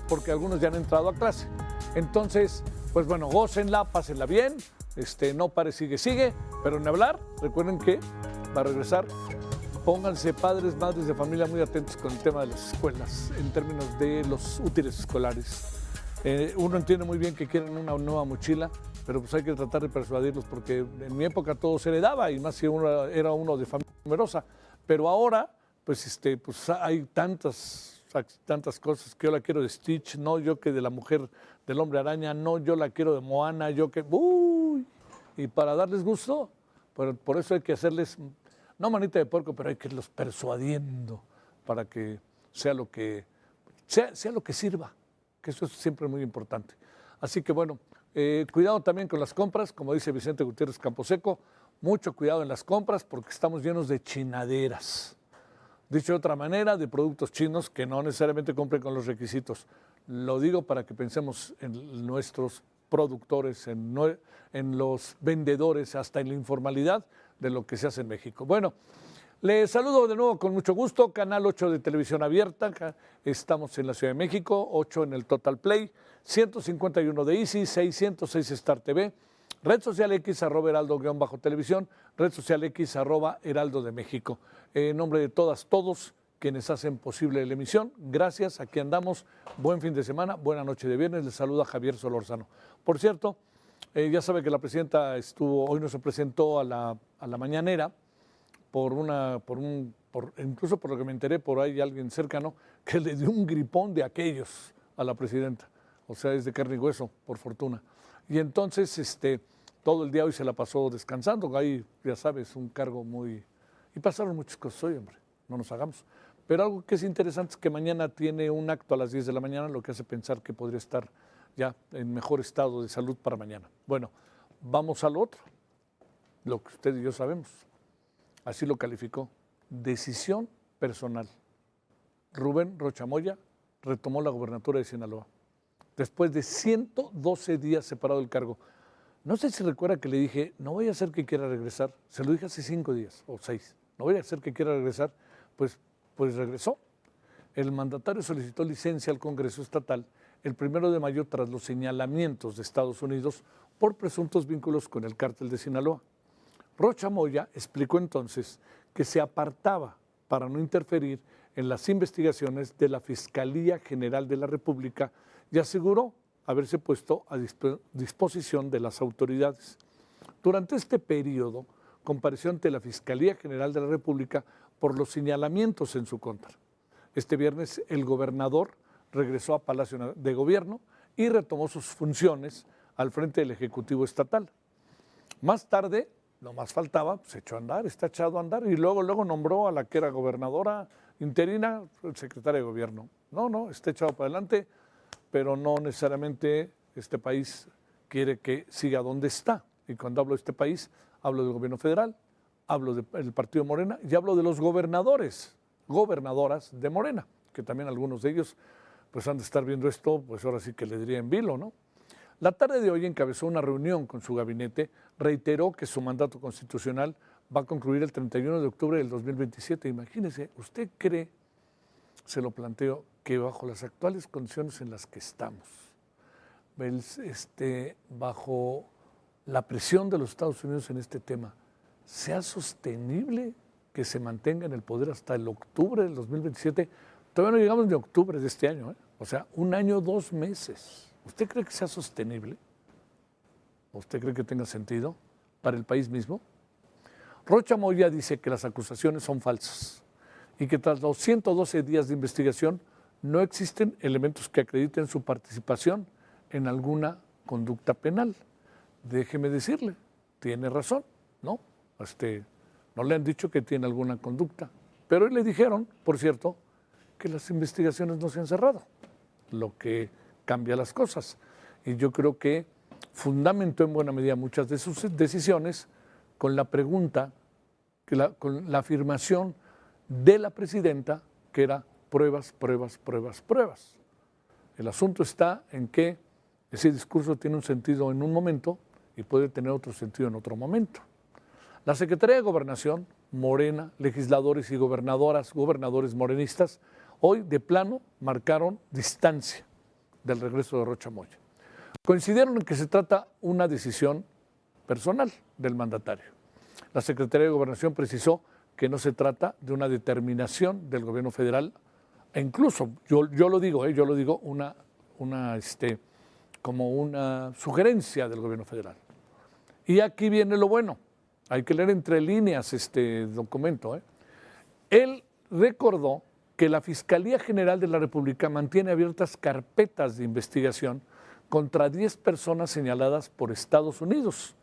porque algunos ya han entrado a clase. Entonces, pues bueno, gócenla, pásenla bien, no pare, sigue, pero en hablar, recuerden que va a regresar. Pónganse padres, madres de familia muy atentos con el tema de las escuelas, en términos de los útiles escolares. Uno entiende muy bien que quieren una nueva mochila, pero pues hay que tratar de persuadirlos, porque en mi época todo se heredaba, y más si uno era uno de familia numerosa. Pero ahora, pues hay tantas cosas, que yo la quiero de Stitch, no, yo que de la mujer, del hombre araña, no, yo la quiero de Moana, yo que, y para darles gusto, por eso hay que hacerles, no manita de puerco, pero hay que irlos persuadiendo para que sea lo que sirva, que eso es siempre muy importante. Así que bueno, cuidado también con las compras, como dice Vicente Gutiérrez Camposeco, mucho cuidado en las compras porque estamos llenos de chinaderas. Dicho de otra manera, de productos chinos que no necesariamente cumplen con los requisitos. Lo digo para que pensemos en nuestros productores, en los vendedores, hasta en la informalidad de lo que se hace en México. Bueno, les saludo de nuevo con mucho gusto. Canal 8 de Televisión Abierta. Estamos en la Ciudad de México, 8 en el Total Play, 151 de Easy, 606 Star TV. Red social X, @heraldo_televisión, red social X, @heraldo de México. En nombre de todos quienes hacen posible la emisión, gracias, aquí andamos, buen fin de semana, buena noche de viernes, les saluda Javier Solórzano. Por cierto, ya sabe que la presidenta hoy no se presentó a la mañanera, incluso por lo que me enteré por ahí alguien cercano, que le dio un gripón de aquellos a la presidenta, o sea, es de carne y hueso, por fortuna. Y entonces, todo el día hoy se la pasó descansando, ahí, ya sabes, un cargo muy... Y pasaron muchas cosas hoy, hombre, no nos hagamos. Pero algo que es interesante es que mañana tiene un acto a las 10 de la mañana, lo que hace pensar que podría estar ya en mejor estado de salud para mañana. Bueno, vamos al otro, lo que usted y yo sabemos. Así lo calificó, decisión personal. Rubén Rocha Moya retomó la gobernatura de Sinaloa, después de 112 días separado del cargo. No sé si recuerda que le dije, no voy a hacer que quiera regresar. Se lo dije hace 5 días o 6. No voy a hacer que quiera regresar. Pues regresó. El mandatario solicitó licencia al Congreso Estatal el 1 de mayo tras los señalamientos de Estados Unidos por presuntos vínculos con el cártel de Sinaloa. Rocha Moya explicó entonces que se apartaba para no interferir en las investigaciones de la Fiscalía General de la República y aseguró haberse puesto a disposición de las autoridades. Durante este periodo, compareció ante la Fiscalía General de la República por los señalamientos en su contra. Este viernes, el gobernador regresó a Palacio de Gobierno y retomó sus funciones al frente del Ejecutivo Estatal. Más tarde, no más faltaba, se echó a andar, está echado a andar, y luego nombró a la que era gobernadora interina, secretaria de Gobierno. No, está echado para adelante, pero no necesariamente este país quiere que siga donde está. Y cuando hablo de este país, hablo del gobierno federal, hablo del partido Morena y hablo de los gobernadoras de Morena, que también algunos de ellos pues han de estar viendo esto, pues ahora sí que le diría en vilo, ¿no? La tarde de hoy encabezó una reunión con su gabinete, reiteró que su mandato constitucional va a concluir el 31 de octubre del 2027. Imagínese, ¿usted cree, se lo planteo, que bajo las actuales condiciones en las que estamos, bajo la presión de los Estados Unidos en este tema, sea sostenible que se mantenga en el poder hasta el octubre del 2027? Todavía no llegamos ni a octubre de este año, o sea, 1 año, 2 meses. ¿Usted cree que sea sostenible? ¿Usted cree que tenga sentido para el país mismo? Rocha Moya dice que las acusaciones son falsas y que tras los 112 días de investigación no existen elementos que acrediten su participación en alguna conducta penal. Déjeme decirle, tiene razón, ¿no? No le han dicho que tiene alguna conducta, pero hoy le dijeron, por cierto, que las investigaciones no se han cerrado, lo que cambia las cosas. Y yo creo que fundamentó en buena medida muchas de sus decisiones con la pregunta, con la afirmación de la presidenta, que era pruebas. El asunto está en que ese discurso tiene un sentido en un momento y puede tener otro sentido en otro momento. La Secretaría de Gobernación, Morena, legisladores y gobernadores morenistas, hoy de plano marcaron distancia del regreso de Rocha Moya. Coincidieron en que se trata una decisión personal del mandatario. La Secretaría de Gobernación precisó que no se trata de una determinación del gobierno federal, e incluso, yo lo digo, como una sugerencia del gobierno federal. Y aquí viene lo bueno, hay que leer entre líneas este documento. Él recordó que la Fiscalía General de la República mantiene abiertas carpetas de investigación contra 10 personas señaladas por Estados Unidos,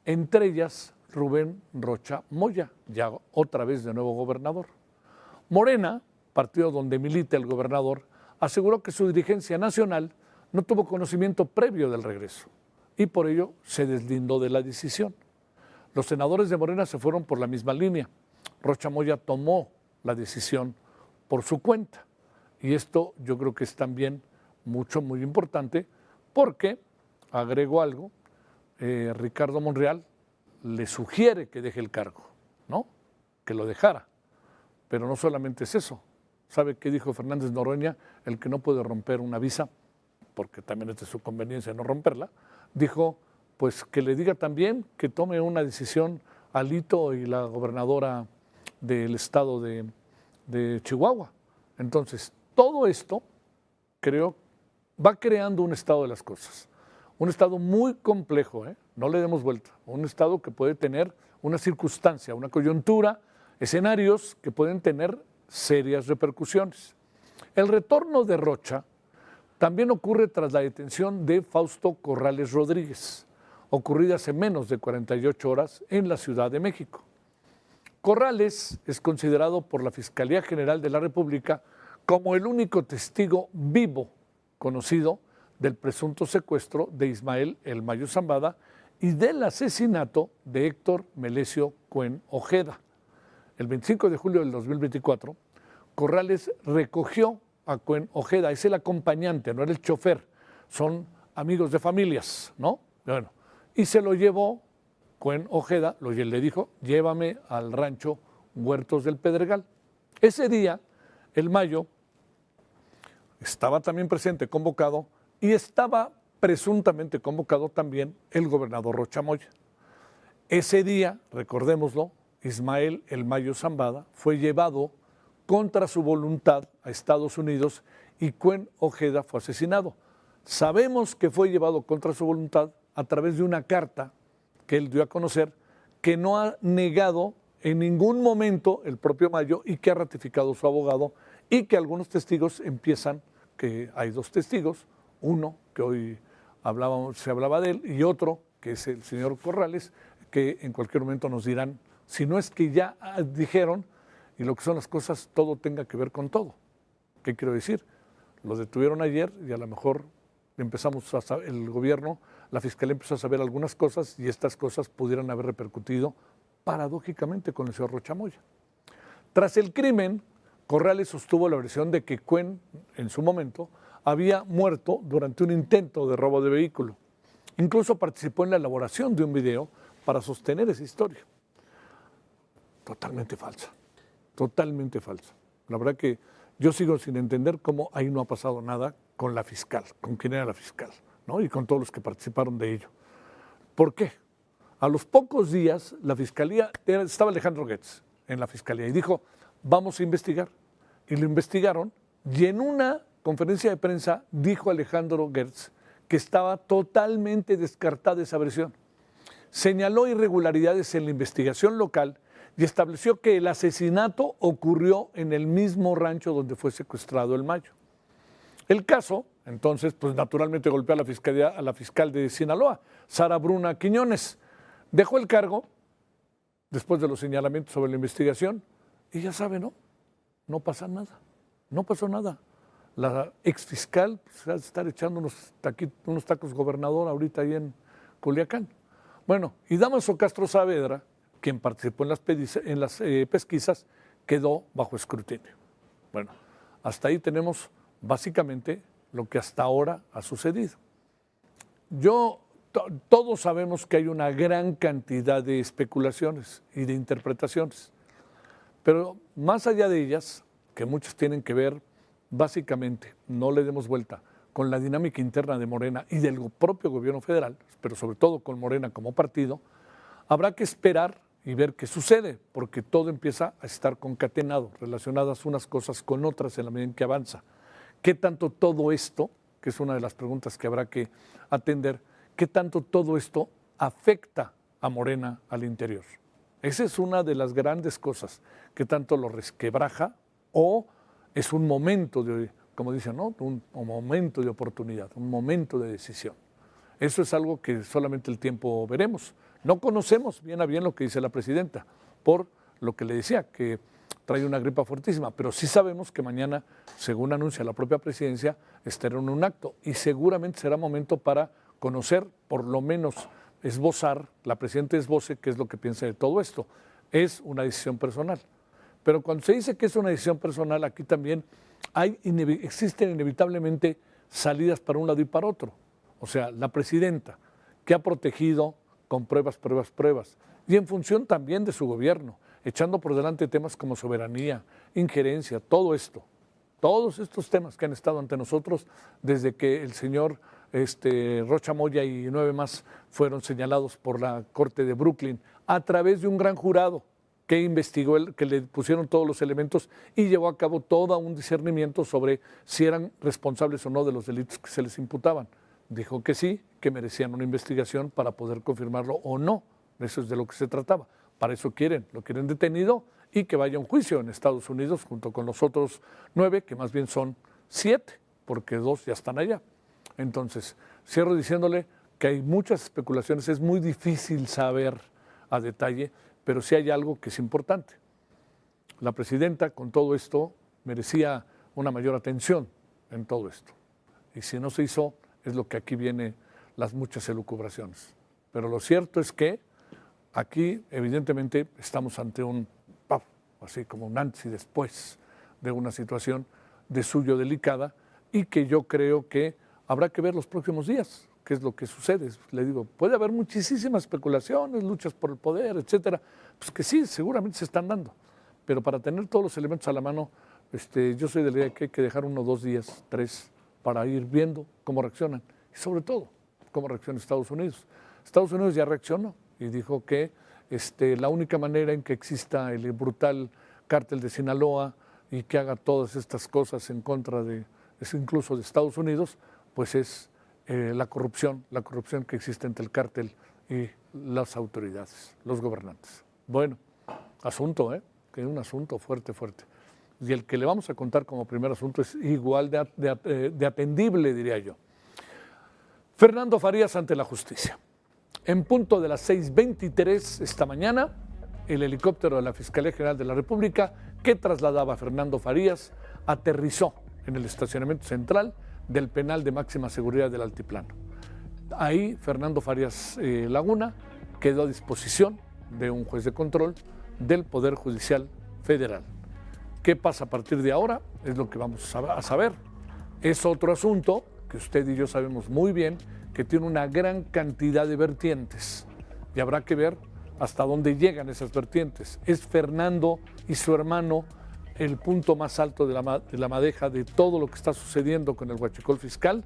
entre ellas Rubén Rocha Moya, ya otra vez de nuevo gobernador. Morena, partido donde milita el gobernador, aseguró que su dirigencia nacional no tuvo conocimiento previo del regreso y por ello se deslindó de la decisión. Los senadores de Morena se fueron por la misma línea. Rocha Moya tomó la decisión por su cuenta y esto yo creo que es también muy importante porque, agrego algo, Ricardo Monreal le sugiere que deje el cargo, ¿no? Que lo dejara. Pero no solamente es eso. ¿Sabe qué dijo Fernández Noroña? El que no puede romper una visa, porque también es de su conveniencia no romperla, dijo pues que le diga también que tome una decisión Alito y la gobernadora del estado de Chihuahua. Entonces, todo esto, creo, va creando un estado de las cosas. Un estado muy complejo, no le demos vuelta. Un estado que puede tener una circunstancia, una coyuntura, escenarios que pueden tener serias repercusiones. El retorno de Rocha también ocurre tras la detención de Fausto Corrales Rodríguez, ocurrida hace menos de 48 horas en la Ciudad de México. Corrales es considerado por la Fiscalía General de la República como el único testigo vivo conocido del presunto secuestro de Ismael El Mayo Zambada y del asesinato de Héctor Melesio Cuen Ojeda. El 25 de julio del 2024, Corrales recogió a Cuen Ojeda, es el acompañante, no era el chofer, son amigos de familias, ¿no? Bueno, y se lo llevó Cuen Ojeda, le dijo, llévame al rancho Huertos del Pedregal. Ese día, El Mayo estaba también presente, convocado, y estaba presuntamente convocado también el gobernador Rocha Moya. Ese día, recordémoslo, Ismael El Mayo Zambada fue llevado contra su voluntad a Estados Unidos y Cuen Ojeda fue asesinado. Sabemos que fue llevado contra su voluntad a través de una carta que él dio a conocer, que no ha negado en ningún momento el propio Mayo y que ha ratificado su abogado y que algunos testigos empiezan, que hay 2 testigos, uno que hoy se hablaba de él y otro que es el señor Corrales, que en cualquier momento nos dirán, si no es que ya dijeron, y lo que son las cosas, todo tenga que ver con todo. ¿Qué quiero decir? Lo detuvieron ayer y a lo mejor empezamos a saber, el gobierno, la fiscalía empezó a saber algunas cosas y estas cosas pudieran haber repercutido paradójicamente con el señor Rocha Moya. Tras el crimen, Corrales sostuvo la versión de que Cuen, en su momento, había muerto durante un intento de robo de vehículo. Incluso participó en la elaboración de un video para sostener esa historia. Totalmente falsa, totalmente falsa. La verdad que yo sigo sin entender cómo ahí no ha pasado nada con la fiscal, con quien era la fiscal, ¿no? Y con todos los que participaron de ello. ¿Por qué? A los pocos días, la fiscalía, estaba Alejandro Gertz en la fiscalía y dijo, vamos a investigar. Y lo investigaron y en una conferencia de prensa dijo Alejandro Gertz que estaba totalmente descartada esa versión. Señaló irregularidades en la investigación local y estableció que el asesinato ocurrió en el mismo rancho donde fue secuestrado El Mayo. El caso, entonces, pues naturalmente golpeó a la fiscal de Sinaloa, Sara Bruna Quiñones. Dejó el cargo después de los señalamientos sobre la investigación y ya sabe, no pasa nada, no pasó nada. La exfiscal pues, va a estar echando unos tacos gobernador ahorita ahí en Culiacán. Bueno, y Dámaso Castro Saavedra, quien participó en las pesquisas, quedó bajo escrutinio. Bueno, hasta ahí tenemos básicamente lo que hasta ahora ha sucedido. Todos sabemos que hay una gran cantidad de especulaciones y de interpretaciones, pero más allá de ellas, que muchas tienen que ver, básicamente, no le demos vuelta, con la dinámica interna de Morena y del propio gobierno federal, pero sobre todo con Morena como partido, habrá que esperar y ver qué sucede, porque todo empieza a estar concatenado, relacionadas unas cosas con otras en la medida en que avanza. ¿Qué tanto todo esto, que es una de las preguntas que habrá que atender, qué tanto todo esto afecta a Morena al interior? Esa es una de las grandes cosas, qué tanto lo resquebraja o es un momento de, como dicen, ¿no? un momento de oportunidad, un momento de decisión. Eso es algo que solamente el tiempo veremos. No conocemos bien a bien lo que dice la presidenta, por lo que le decía, que trae una gripa fuertísima, pero sí sabemos que mañana, según anuncia la propia presidencia, estará en un acto y seguramente será momento para conocer, por lo menos esbozar, la presidenta esboce qué es lo que piensa de todo esto. Es una decisión personal. Pero cuando se dice que es una decisión personal, aquí también existen inevitablemente salidas para un lado y para otro. O sea, la presidenta, que ha protegido con pruebas, y en función también de su gobierno, echando por delante temas como soberanía, injerencia, todo esto, todos estos temas que han estado ante nosotros desde que el señor Rocha Moya y 9 más fueron señalados por la Corte de Brooklyn a través de un gran jurado que investigó, que le pusieron todos los elementos y llevó a cabo todo un discernimiento sobre si eran responsables o no de los delitos que se les imputaban. Dijo que sí, que merecían una investigación para poder confirmarlo o no. Eso es de lo que se trataba. Para eso lo quieren detenido y que vaya a un juicio en Estados Unidos junto con los otros 9, que más bien son 7, porque 2 ya están allá. Entonces, cierro diciéndole que hay muchas especulaciones, es muy difícil saber a detalle, pero sí hay algo que es importante. La presidenta con todo esto merecía una mayor atención en todo esto. Y si no se hizo, es lo que aquí viene las muchas elucubraciones. Pero lo cierto es que aquí evidentemente estamos ante así como un antes y después de una situación de suyo delicada y que yo creo que habrá que ver los próximos días qué es lo que sucede. Le digo, puede haber muchísimas especulaciones, luchas por el poder, etcétera, pues que sí, seguramente se están dando, pero para tener todos los elementos a la mano, yo soy de la idea que hay que dejar 1 o 2 días, 3, para ir viendo cómo reaccionan y sobre todo cómo reacciona Estados Unidos. Estados Unidos ya reaccionó y dijo que la única manera en que exista el brutal cártel de Sinaloa y que haga todas estas cosas en contra de, incluso de Estados Unidos, pues es la corrupción que existe entre el cártel y las autoridades, los gobernantes. Bueno, asunto, que es un asunto fuerte. Y el que le vamos a contar como primer asunto es igual de atendible, diría yo. Fernando Farías ante la justicia. En punto de las 6:23 esta mañana, el helicóptero de la Fiscalía General de la República que trasladaba a Fernando Farías aterrizó en el estacionamiento central del penal de máxima seguridad del Altiplano. Ahí Fernando Farías Laguna quedó a disposición de un juez de control del Poder Judicial Federal. ¿Qué pasa a partir de ahora? Es lo que vamos a saber. Es otro asunto que usted y yo sabemos muy bien que tiene una gran cantidad de vertientes y habrá que ver hasta dónde llegan esas vertientes. ¿Es Fernando y su hermano el punto más alto de la madeja de todo lo que está sucediendo con el huachicol fiscal?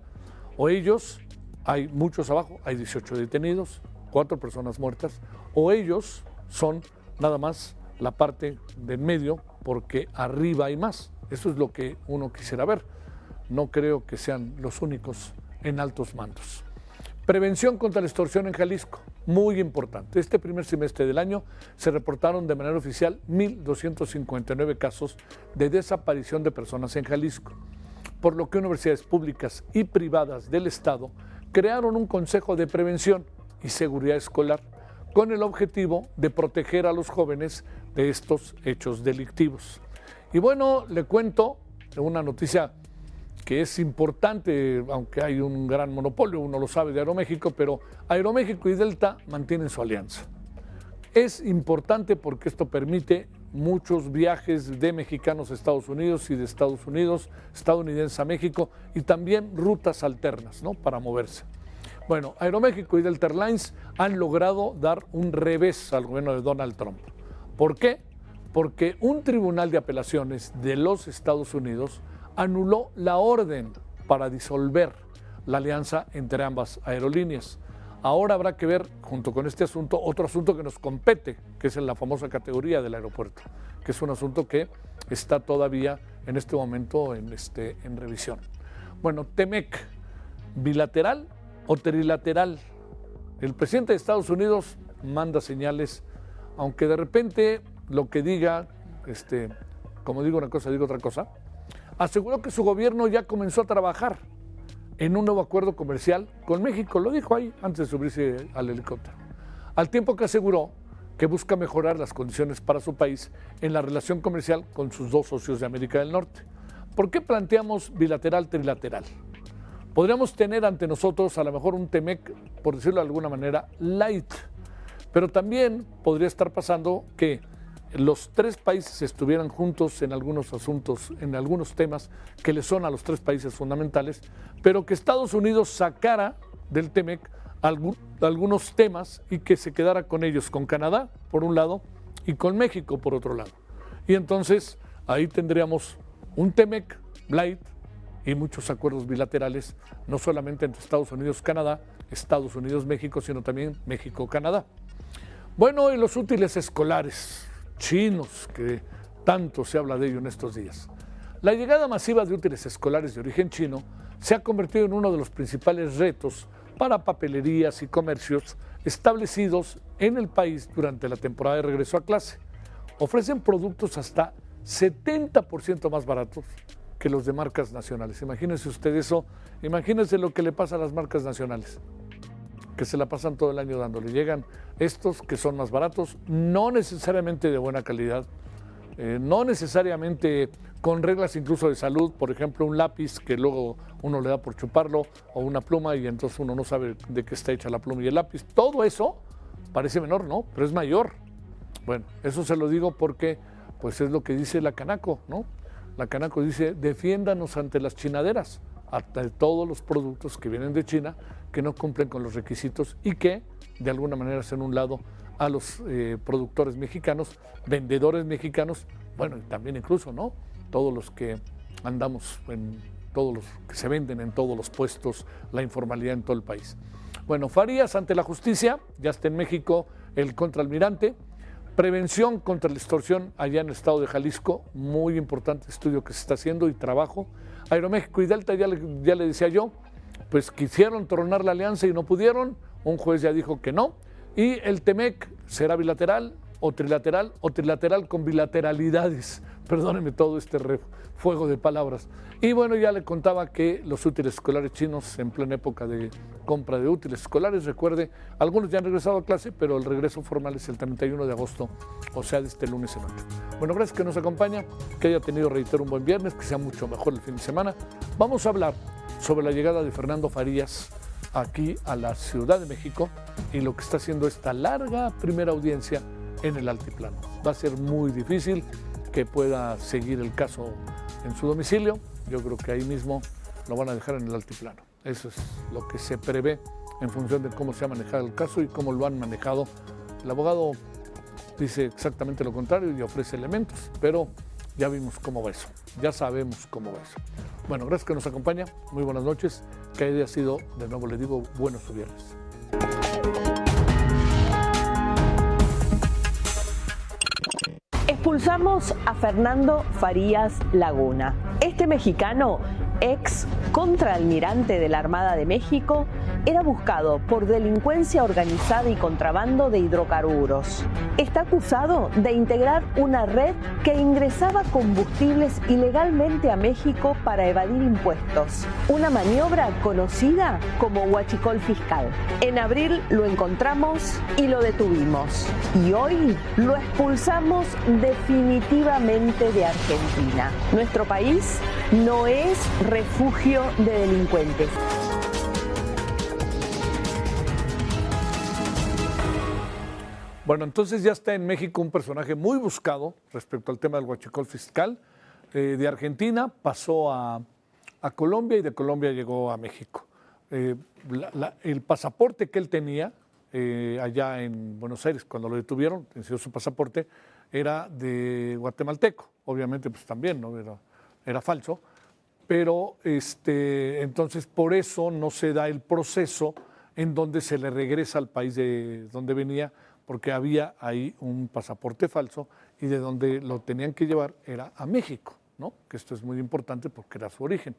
¿O ellos, hay muchos abajo, hay 18 detenidos, 4 personas muertas, o ellos son nada más la parte del medio porque arriba hay más? Eso es lo que uno quisiera ver. No creo que sean los únicos en altos mandos. Prevención contra la extorsión en Jalisco, muy importante. Este primer semestre del año se reportaron de manera oficial 1,259 casos de desaparición de personas en Jalisco, por lo que universidades públicas y privadas del Estado crearon un Consejo de Prevención y Seguridad Escolar con el objetivo de proteger a los jóvenes de estos hechos delictivos. Y bueno, le cuento una noticia que es importante, aunque hay un gran monopolio, uno lo sabe, de Aeroméxico, pero Aeroméxico y Delta mantienen su alianza. Es importante porque esto permite muchos viajes de mexicanos a Estados Unidos y de Estados Unidos, estadounidenses a México, y también rutas alternas, ¿no?, para moverse. Bueno, Aeroméxico y Delta Airlines han logrado dar un revés al gobierno de Donald Trump. ¿Por qué? Porque un tribunal de apelaciones de los Estados Unidos anuló la orden para disolver la alianza entre ambas aerolíneas. Ahora habrá que ver, junto con este asunto, otro asunto que nos compete, que es en la famosa categoría del aeropuerto, que es un asunto que está todavía en este momento en revisión. Bueno, TEMEC, ¿bilateral o trilateral? El presidente de Estados Unidos manda señales, aunque de repente lo que diga, como digo una cosa, digo otra cosa, aseguró que su gobierno ya comenzó a trabajar en un nuevo acuerdo comercial con México, lo dijo ahí antes de subirse al helicóptero, al tiempo que aseguró que busca mejorar las condiciones para su país en la relación comercial con sus dos socios de América del Norte. ¿Por qué planteamos bilateral, trilateral? Podríamos tener ante nosotros a lo mejor un TEMEC, por decirlo de alguna manera, light, pero también podría estar pasando que los tres países estuvieran juntos en algunos asuntos, en algunos temas que le son a los tres países fundamentales, pero que Estados Unidos sacara del TEMEC algunos temas y que se quedara con ellos, con Canadá por un lado y con México por otro lado. Y entonces ahí tendríamos un TEMEC light y muchos acuerdos bilaterales, no solamente entre Estados Unidos-Canadá, Estados Unidos-México, sino también México-Canadá. Bueno, y los útiles escolares chinos, que tanto se habla de ello en estos días. La llegada masiva de útiles escolares de origen chino se ha convertido en uno de los principales retos para papelerías y comercios establecidos en el país durante la temporada de regreso a clase. Ofrecen productos hasta 70% más baratos que los de marcas nacionales. Imagínense usted eso, imagínense lo que le pasa a las marcas nacionales, que se la pasan todo el año dándole. Llegan estos que son más baratos, no necesariamente de buena calidad, no necesariamente con reglas incluso de salud, por ejemplo un lápiz que luego uno le da por chuparlo o una pluma y entonces uno no sabe de qué está hecha la pluma y el lápiz. Todo eso parece menor, ¿no? Pero es mayor. Bueno, eso se lo digo porque pues es lo que dice la Canaco, ¿no? La Canaco dice, defiéndanos ante las chinaderas, ante todos los productos que vienen de China que no cumplen con los requisitos y que de alguna manera hacen un lado a los productores mexicanos, vendedores mexicanos, bueno, y también incluso, ¿no? Todos los que andamos en todos los que se venden en todos los puestos, la informalidad en todo el país. Bueno, Farías ante la justicia, ya está en México el contraalmirante. Prevención contra la extorsión allá en el estado de Jalisco, muy importante estudio que se está haciendo y trabajo. Aeroméxico y Delta, ya le decía yo, pues quisieron tronar la alianza y no pudieron, un juez ya dijo que no, y el TEMEC será bilateral o trilateral con bilateralidades, perdónenme todo este fuego de palabras. Y bueno, ya le contaba que los útiles escolares chinos en plena época de compra de útiles escolares, recuerde, algunos ya han regresado a clase, pero el regreso formal es el 31 de agosto, o sea, de este lunes en 8. Bueno, gracias que nos acompaña, que haya tenido, reitero, un buen viernes, que sea mucho mejor el fin de semana. Vamos a hablar sobre la llegada de Fernando Farías aquí a la Ciudad de México y lo que está haciendo esta larga primera audiencia en el altiplano. Va a ser muy difícil que pueda seguir el caso en su domicilio. Yo creo que ahí mismo lo van a dejar en el altiplano. Eso es lo que se prevé en función de cómo se ha manejado el caso y cómo lo han manejado. El abogado dice exactamente lo contrario y ofrece elementos, pero ya vimos cómo va eso, ya sabemos cómo va eso. Bueno, gracias que nos acompaña, muy buenas noches, que haya sido, de nuevo le digo, buenos viernes. Expulsamos a Fernando Farías Laguna. Este mexicano, ex contraalmirante de la Armada de México, era buscado por delincuencia organizada y contrabando de hidrocarburos. Está acusado de integrar una red que ingresaba combustibles ilegalmente a México para evadir impuestos. Una maniobra conocida como huachicol fiscal. En abril lo encontramos y lo detuvimos. Y hoy lo expulsamos definitivamente de Argentina. Nuestro país no es refugio de delincuentes. Bueno, entonces ya está en México un personaje muy buscado respecto al tema del huachicol fiscal. De Argentina pasó a Colombia y de Colombia llegó a México. El pasaporte que él tenía allá en Buenos Aires, cuando lo detuvieron, enseñó su pasaporte, era de guatemalteco. Obviamente, pues también, ¿no? Era falso. pero entonces por eso no se da el proceso en donde se le regresa al país de donde venía, porque había ahí un pasaporte falso y de donde lo tenían que llevar era a México, ¿no? Que esto es muy importante porque era su origen.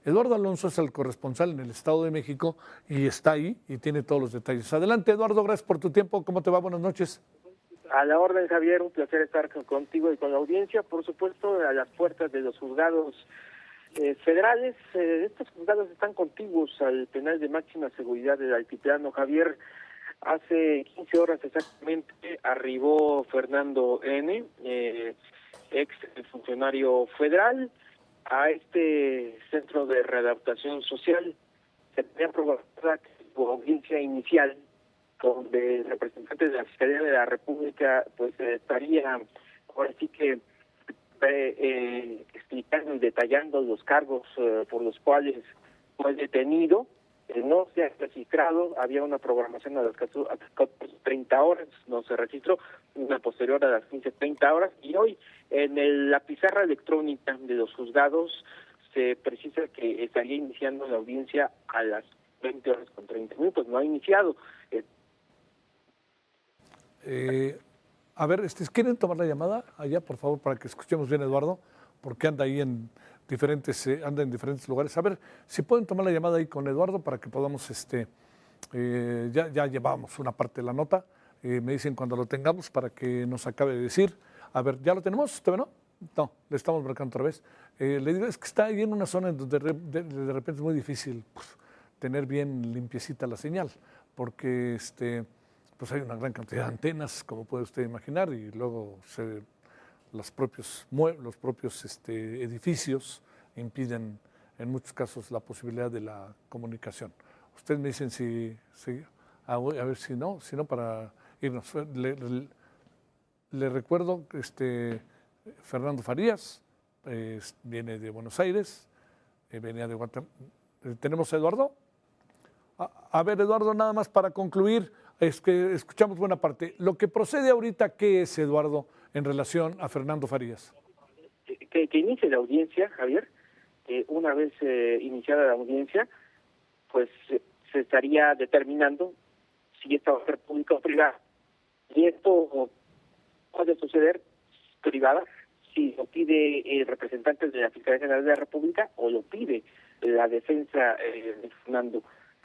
Eduardo Alonso es el corresponsal en el Estado de México y está ahí y tiene todos los detalles. Adelante, Eduardo, gracias por tu tiempo. ¿Cómo te va? Buenas noches. A la orden, Javier, un placer estar contigo y con la audiencia. Por supuesto, a las puertas de los juzgados federales. Estos juzgados están contiguos al penal de máxima seguridad del Altiplano. Javier, hace 15 horas exactamente arribó Fernando N., ex funcionario federal, a este centro de readaptación social. Se tenía programada su audiencia inicial, donde representantes de la Fiscalía de la República pues estaría ahora sí que explicando y detallando los cargos por los cuales fue detenido. No se ha registrado, había una programación a las 14:30 horas, no se registró, una posterior a las 15:30 horas, y hoy en la pizarra electrónica de los juzgados se precisa que estaría iniciando la audiencia a las 20:30. No ha iniciado. A ver, ¿quieren tomar la llamada allá, por favor, para que escuchemos bien, Eduardo? Porque anda ahí en diferentes lugares. A ver, si pueden tomar la llamada ahí con Eduardo para que podamos, ya llevamos una parte de la nota. Me dicen cuando lo tengamos para que nos acabe de decir. A ver, ¿ya lo tenemos? ¿Todavía no? No, le estamos marcando otra vez. Le digo, es que está ahí en una zona en donde de repente es muy difícil pues, tener bien limpiecita la señal, porque pues hay una gran cantidad de antenas, como puede usted imaginar, y luego los propios edificios impiden en muchos casos la posibilidad de la comunicación. Ustedes me dicen a ver si no para irnos. Le recuerdo que Fernando Farías viene de Buenos Aires, venía de Guatemala. ¿Tenemos a Eduardo? A ver, Eduardo, nada más para concluir, es que escuchamos buena parte. Lo que procede ahorita, ¿qué es, Eduardo, en relación a Fernando Farías? Que inicie la audiencia, Javier. Una vez iniciada la audiencia, pues se estaría determinando si esta va a ser pública o privada. Y esto puede suceder privada si lo pide el representante de la Fiscalía General de la República o lo pide la defensa de Fernando.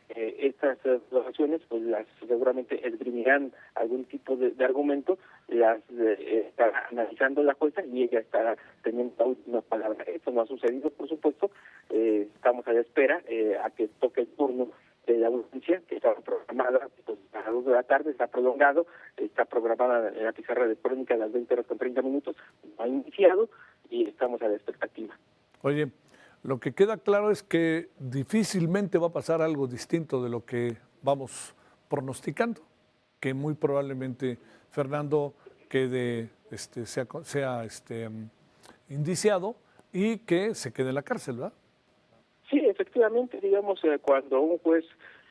Estas razones pues las seguramente esgrimirán algún tipo de argumento, las estará analizando la jueza y ella estará teniendo la última palabra. Esto no ha sucedido, por supuesto. Estamos a la espera a que toque el turno de la audiencia, que estaba programada pues, a las 2 de la tarde, está prolongado, está programada en la pizarra electrónica a las 20:30, no ha iniciado y estamos a la expectativa. Oye, lo que queda claro es que difícilmente va a pasar algo distinto de lo que vamos pronosticando, que muy probablemente Fernando quede, sea indiciado y que se quede en la cárcel, ¿verdad? Sí, efectivamente, digamos, cuando un juez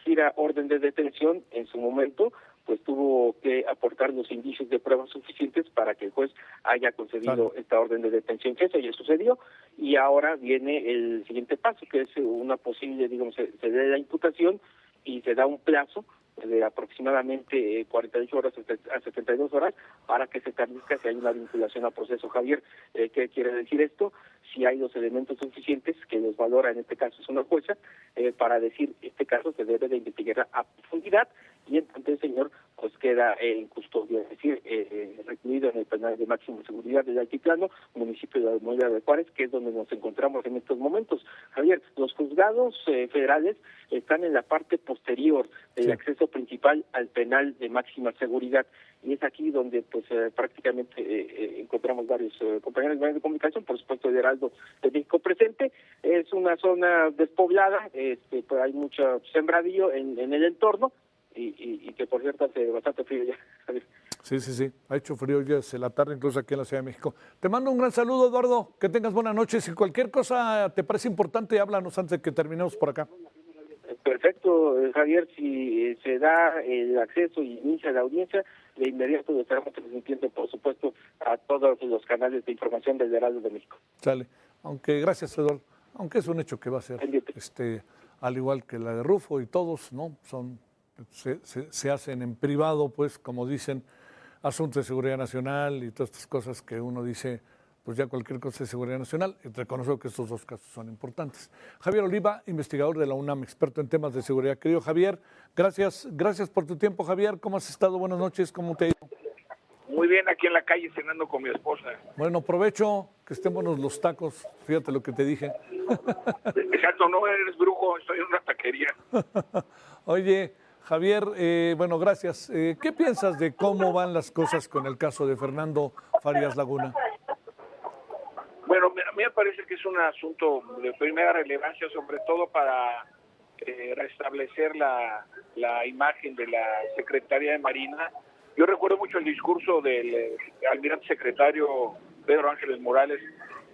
gira orden de detención, en su momento, pues tuvo que aportar los indicios de pruebas suficientes para que el juez haya concedido esta orden de detención, que eso ya sucedió, y ahora viene el siguiente paso, que es una posible, digamos, se dé la imputación y se da un plazo de aproximadamente 48 horas a 72 horas para que se establezca si hay una vinculación al proceso. Javier, ¿qué quiere decir esto? Si hay los elementos suficientes, que los valora en este caso es una jueza, para decir este caso se debe de investigar a profundidad y entonces el señor pues queda en custodia, es decir, recluido en el penal de máxima seguridad del Altiplano, municipio de Almoloya de Juárez, que es donde nos encontramos en estos momentos. Javier, los juzgados federales están en la parte posterior del acceso principal al penal de máxima seguridad, y es aquí donde pues prácticamente encontramos varios compañeros de medios de comunicación, por supuesto el Heraldo de México presente. Es una zona despoblada, pues hay mucho sembradío en el entorno, y que por cierto hace bastante frío ya. Sí, ha hecho frío ya desde la tarde, incluso aquí en la Ciudad de México. Te mando un gran saludo, Eduardo, que tengas buenas noches. Si cualquier cosa te parece importante, háblanos antes de que terminemos por acá. Perfecto, Javier, si se da el acceso y inicia la audiencia, de inmediato lo estaremos transmitiendo, por supuesto, a todos los canales de información del Heraldo de México. Sale, aunque gracias, Eduardo. aunque es un hecho que va a ser, pendiente. al igual que la de Rufo y todos, ¿no? Se hacen en privado, pues, como dicen, asuntos de seguridad nacional y todas estas cosas que uno dice, pues ya cualquier cosa de seguridad nacional, y reconozco que estos dos casos son importantes. Javier Oliva, investigador de la UNAM, experto en temas de seguridad. Querido Javier, gracias por tu tiempo, Javier. ¿Cómo has estado? Buenas noches, ¿cómo te ha ido? Muy bien, aquí en la calle cenando con mi esposa. Bueno, provecho, que estén buenos los tacos, fíjate lo que te dije. Exacto, no eres brujo, estoy en una taquería. Oye, Javier, bueno, gracias. ¿Qué piensas de cómo van las cosas con el caso de Fernando Farías Laguna? Bueno, a mí me parece que es un asunto de primera relevancia, sobre todo para restablecer la imagen de la Secretaría de Marina. Yo recuerdo mucho el discurso del almirante secretario Pedro Ángeles Morales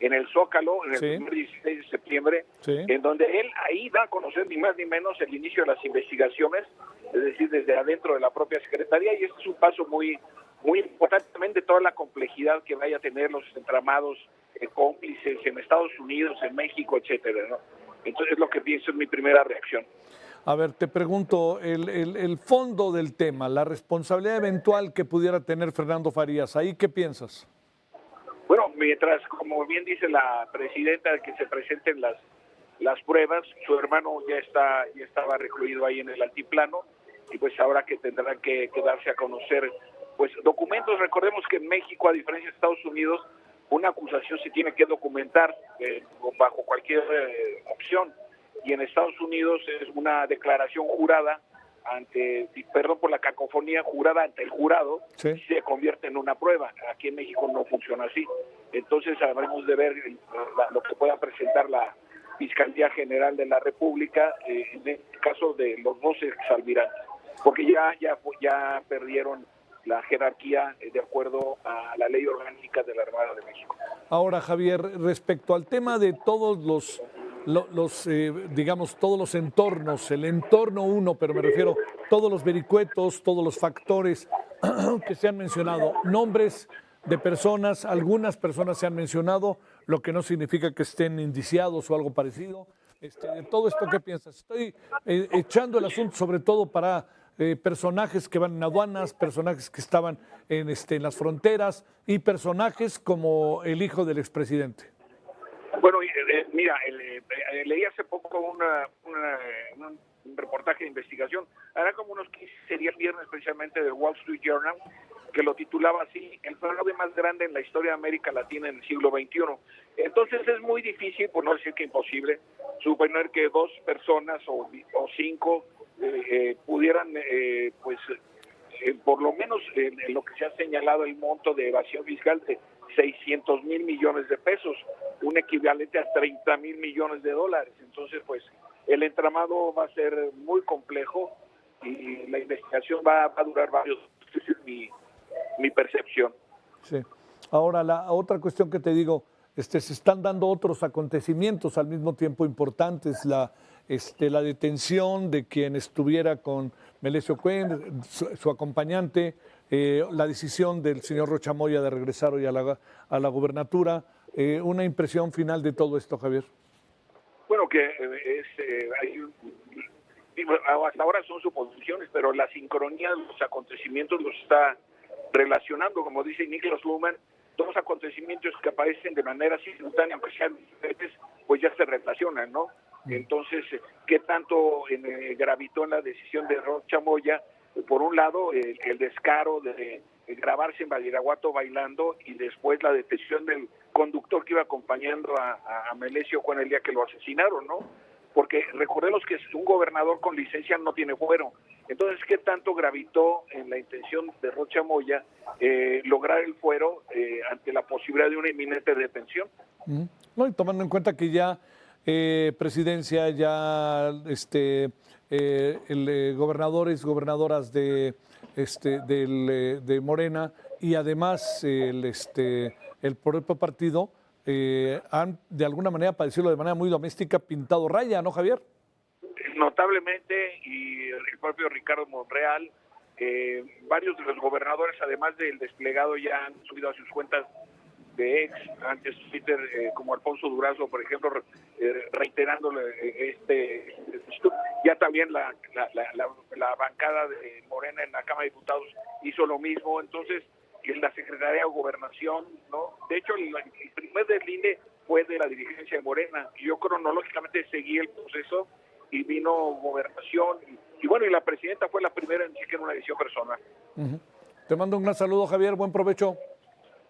en el Zócalo, en el primer 16 de septiembre, en donde él ahí da a conocer ni más ni menos el inicio de las investigaciones, es decir, desde adentro de la propia Secretaría, y este es un paso muy importante también de toda la complejidad que vaya a tener los entramados cómplices en Estados Unidos, en México, etcétera, ¿no? Entonces es lo que pienso, es mi primera reacción. A ver, te pregunto, el fondo del tema, la responsabilidad eventual que pudiera tener Fernando Farías, ¿ahí qué piensas? Bueno, mientras, como bien dice la presidenta, que se presenten las pruebas, su hermano ya estaba recluido ahí en el altiplano, y pues ahora que tendrán que darse a conocer pues documentos. Recordemos que en México, a diferencia de Estados Unidos, una acusación se tiene que documentar bajo cualquier opción, y en Estados Unidos es una declaración jurada perdón por la cacofonía, jurada ante el jurado, sí, se convierte en una prueba. Aquí en México no funciona así. Entonces habremos de ver lo que pueda presentar la Fiscalía General de la República en el caso de los dos exalmirantes, porque ya perdieron la jerarquía de acuerdo a la ley orgánica de la Armada de México. Ahora, Javier, respecto al tema de todos digamos, todos los entornos, el entorno uno, pero me refiero todos los vericuetos, todos los factores que se han mencionado, nombres de personas, algunas personas se han mencionado, lo que no significa que estén indiciados o algo parecido. De todo esto, ¿qué piensas? Estoy echando el asunto sobre todo para personajes que van en aduanas, personajes que estaban en las fronteras y personajes como el hijo del expresidente. Bueno, mira, leí hace poco un reportaje de investigación, hará como unos 15 días, viernes, precisamente del Wall Street Journal, que lo titulaba así: el fraude más grande en la historia de América Latina en el siglo XXI. Entonces es muy difícil, por no decir que imposible, suponer que dos personas o cinco pudieran, por lo menos en lo que se ha señalado el monto de evasión fiscal de 600,000 millones de pesos, un equivalente a 30,000 millones de dólares. Entonces, pues, el entramado va a ser muy complejo y la investigación va a durar varios años, esa es mi percepción. Sí. Ahora, la otra cuestión que te digo, se están dando otros acontecimientos al mismo tiempo importantes, la detención de quien estuviera con Melesio Cuen, su acompañante, la decisión del señor Rocha Moya de regresar hoy a la gubernatura. Una impresión final de todo esto, Javier. Bueno, que hasta ahora son suposiciones, pero la sincronía de los acontecimientos los está relacionando, como dice Niklas Luhmann, dos acontecimientos que aparecen de manera simultánea, aunque sean diferentes, pues ya se relacionan, ¿no? Entonces, ¿qué tanto gravitó en la decisión de Rocha Moya? Por un lado, el descaro de grabarse en Badiraguato bailando, y después la detención del conductor que iba acompañando a Melesio Cuen el día que lo asesinaron, ¿no? Porque recordemos que un gobernador con licencia no tiene fuero. Entonces, ¿qué tanto gravitó en la intención de Rocha Moya lograr el fuero ante la posibilidad de una inminente detención? No, y tomando en cuenta que ya presidencia, ya gobernadores, gobernadoras de Morena, y además el propio partido han, de alguna manera, para decirlo de manera muy doméstica, pintado raya, ¿no, Javier? Notablemente, y el propio Ricardo Monreal, varios de los gobernadores, además del desplegado, ya han subido a sus cuentas ex, antes Twitter, como Alfonso Durazo, por ejemplo, reiterándole ya también la bancada de Morena en la Cámara de Diputados hizo lo mismo. Entonces, en la Secretaría de Gobernación, ¿no? De hecho, el primer deslinde fue de la dirigencia de Morena. Yo cronológicamente seguí el proceso y vino Gobernación y bueno, y la presidenta fue la primera en decir que era una decisión personal. Te mando un gran saludo, Javier, buen provecho.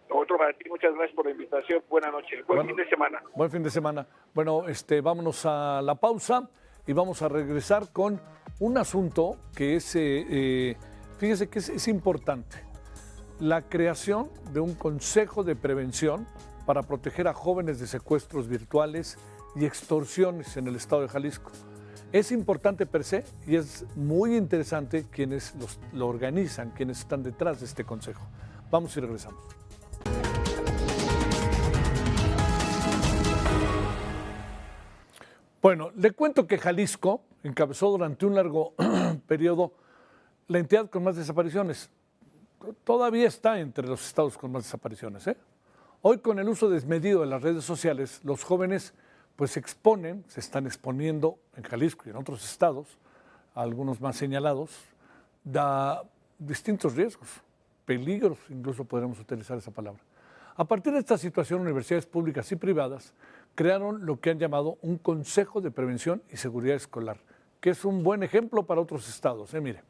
Otro para ti, muchas gracias por la invitación, buena noche, buen fin de semana. Buen fin de semana. Bueno, vámonos a la pausa y vamos a regresar con un asunto que es, fíjese que es importante, la creación de un consejo de prevención para proteger a jóvenes de secuestros virtuales y extorsiones en el estado de Jalisco. Es importante per se y es muy interesante quienes lo organizan, quienes están detrás de este consejo. Vamos y regresamos. Bueno, le cuento que Jalisco encabezó durante un largo periodo la entidad con más desapariciones. Todavía está entre los estados con más desapariciones, ¿eh? Hoy, con el uso desmedido de las redes sociales, los jóvenes pues se están exponiendo en Jalisco y en otros estados, algunos más señalados, da distintos riesgos, peligros, incluso podríamos utilizar esa palabra. A partir de esta situación, universidades públicas y privadas crearon lo que han llamado un Consejo de Prevención y Seguridad Escolar, que es un buen ejemplo para otros estados, mire.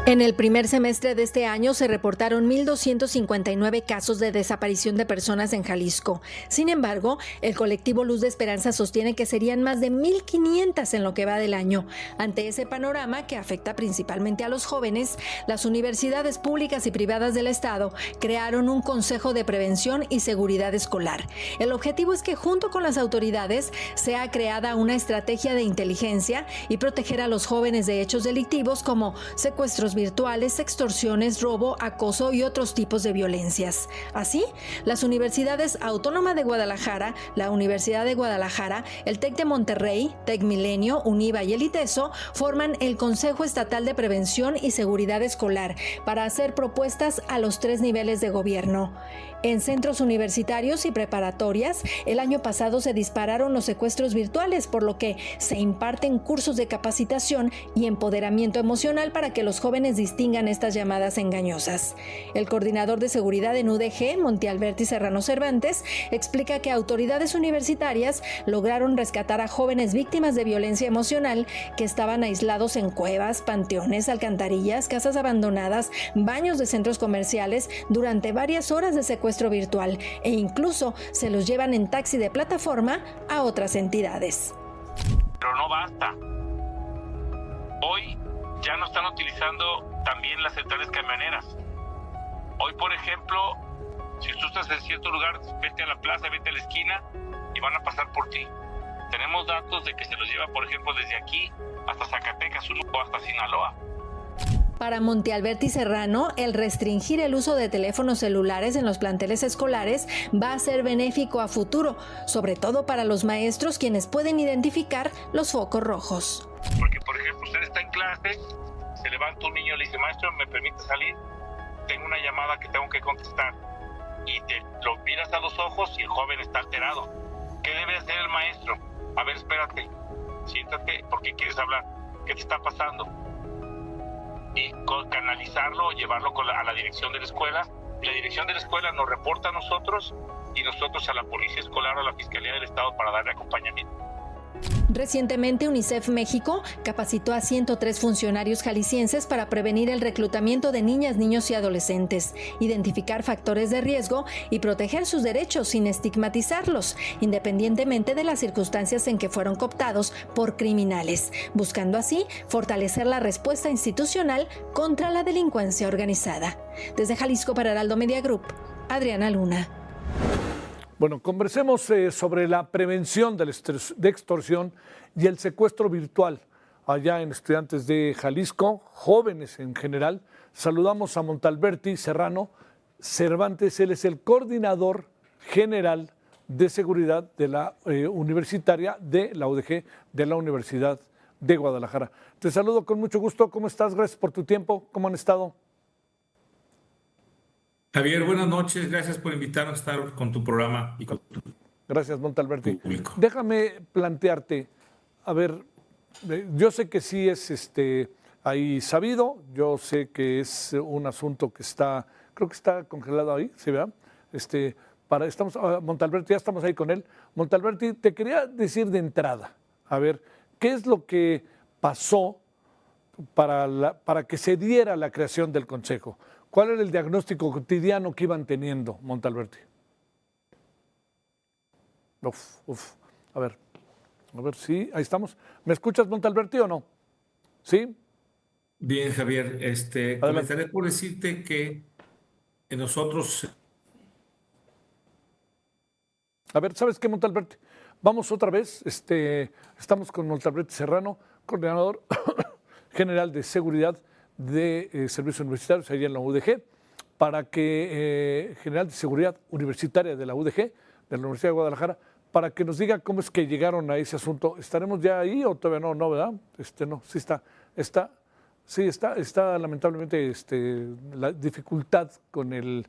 En el primer semestre de este año se reportaron 1,259 casos de desaparición de personas en Jalisco. Sin embargo, el colectivo Luz de Esperanza sostiene que serían más de 1,500 en lo que va del año. Ante ese panorama, que afecta principalmente a los jóvenes, las universidades públicas y privadas del estado crearon un Consejo de Prevención y Seguridad Escolar. El objetivo es que, junto con las autoridades, sea creada una estrategia de inteligencia y proteger a los jóvenes de hechos delictivos como secuestros virtuales, extorsiones, robo, acoso y otros tipos de violencias. Así, las universidades Autónoma de Guadalajara, la Universidad de Guadalajara, el TEC de Monterrey, TEC Milenio, UNIVA y el ITESO forman el Consejo Estatal de Prevención y Seguridad Escolar para hacer propuestas a los 3 niveles de gobierno. En centros universitarios y preparatorias, el año pasado se dispararon los secuestros virtuales, por lo que se imparten cursos de capacitación y empoderamiento emocional para que los jóvenes distingan estas llamadas engañosas. El coordinador de seguridad en UDG, Montialberti Serrano Cervantes, explica que autoridades universitarias lograron rescatar a jóvenes víctimas de violencia emocional que estaban aislados en cuevas, panteones, alcantarillas, casas abandonadas, baños de centros comerciales durante varias horas de secuestro virtual, e incluso se los llevan en taxi de plataforma a otras entidades. Pero no basta. Hoy ya no están utilizando también las centrales camioneras. Hoy, por ejemplo, si tú estás en cierto lugar, vete a la plaza, vete a la esquina y van a pasar por ti. Tenemos datos de que se los lleva, por ejemplo, desde aquí hasta Zacatecas o hasta Sinaloa. Para Montialberti Serrano, el restringir el uso de teléfonos celulares en los planteles escolares va a ser benéfico a futuro, sobre todo para los maestros, quienes pueden identificar los focos rojos. Porque, por ejemplo, usted está en clase, se levanta un niño y le dice, maestro, ¿me permite salir? Tengo una llamada que tengo que contestar. Y te lo miras a los ojos y el joven está alterado. ¿Qué debe hacer el maestro? A ver, espérate, siéntate, ¿por qué quieres hablar? ¿Qué te está pasando? Y canalizarlo o llevarlo a la dirección de la escuela. La dirección de la escuela nos reporta a nosotros y nosotros a la Policía Escolar o a la Fiscalía del Estado para darle acompañamiento. Recientemente, UNICEF México capacitó a 103 funcionarios jaliscienses para prevenir el reclutamiento de niñas, niños y adolescentes, identificar factores de riesgo y proteger sus derechos sin estigmatizarlos, independientemente de las circunstancias en que fueron cooptados por criminales, buscando así fortalecer la respuesta institucional contra la delincuencia organizada. Desde Jalisco para Heraldo Media Group, Adriana Luna. Bueno, conversemos sobre la prevención de extorsión y el secuestro virtual allá en estudiantes de Jalisco, jóvenes en general. Saludamos a Montalberti Serrano Cervantes, él es el coordinador general de seguridad de la universitaria de la UDG, de la Universidad de Guadalajara. Te saludo con mucho gusto, ¿cómo estás? Gracias por tu tiempo, ¿cómo han estado? Javier, buenas noches. Gracias por invitarnos a estar con tu programa y con tu Gracias, Montalberti. público. Déjame plantearte, a ver, yo sé que sí es ahí sabido, yo sé que es un asunto que está, creo que está congelado ahí, ¿sí verdad? Montalberti, ya estamos ahí con él. Montalberti, te quería decir de entrada, a ver, ¿qué es lo que pasó para que se diera la creación del Consejo? ¿Cuál era el diagnóstico cotidiano que iban teniendo, Montalberti? A ver, sí, ahí estamos. ¿Me escuchas, Montalberti, o no? ¿Sí? Bien, Javier, comenzaré por decirte que nosotros... A ver, ¿sabes qué, Montalberti? Vamos otra vez. Estamos con Montalberti Serrano, coordinador general de seguridad de servicios universitarios allá en la UDG, para que, general de seguridad universitaria de la UDG, de la Universidad de Guadalajara, para que nos diga cómo es que llegaron a ese asunto. ¿Estaremos ya ahí o todavía no? No, ¿verdad? No, sí está lamentablemente la dificultad con el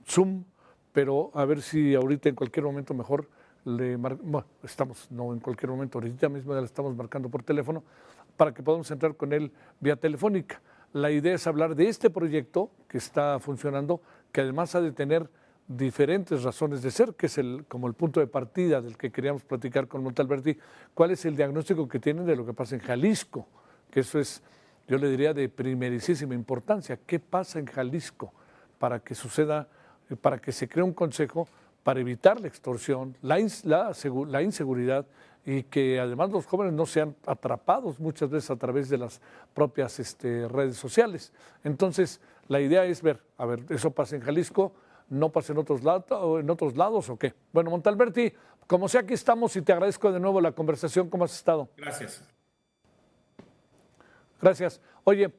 Zoom, pero a ver si ahorita en cualquier momento mejor no en cualquier momento, ahorita mismo ya le estamos marcando por teléfono para que podamos entrar con él vía telefónica. La idea es hablar de este proyecto que está funcionando, que además ha de tener diferentes razones de ser, que es como el punto de partida del que queríamos platicar con Montalberti. ¿Cuál es el diagnóstico que tienen de lo que pasa en Jalisco? Que eso es, yo le diría, de primerísima importancia. ¿Qué pasa en Jalisco para que suceda, para que se cree un consejo para evitar la extorsión, la inseguridad y que además los jóvenes no sean atrapados muchas veces a través de las propias redes sociales? Entonces, la idea es ver, a ver, ¿eso pasa en Jalisco? ¿No pasa en otros lados o qué? Bueno, Montalberti, como sea, aquí estamos y te agradezco de nuevo la conversación. ¿Cómo has estado? Gracias. Gracias. Oye,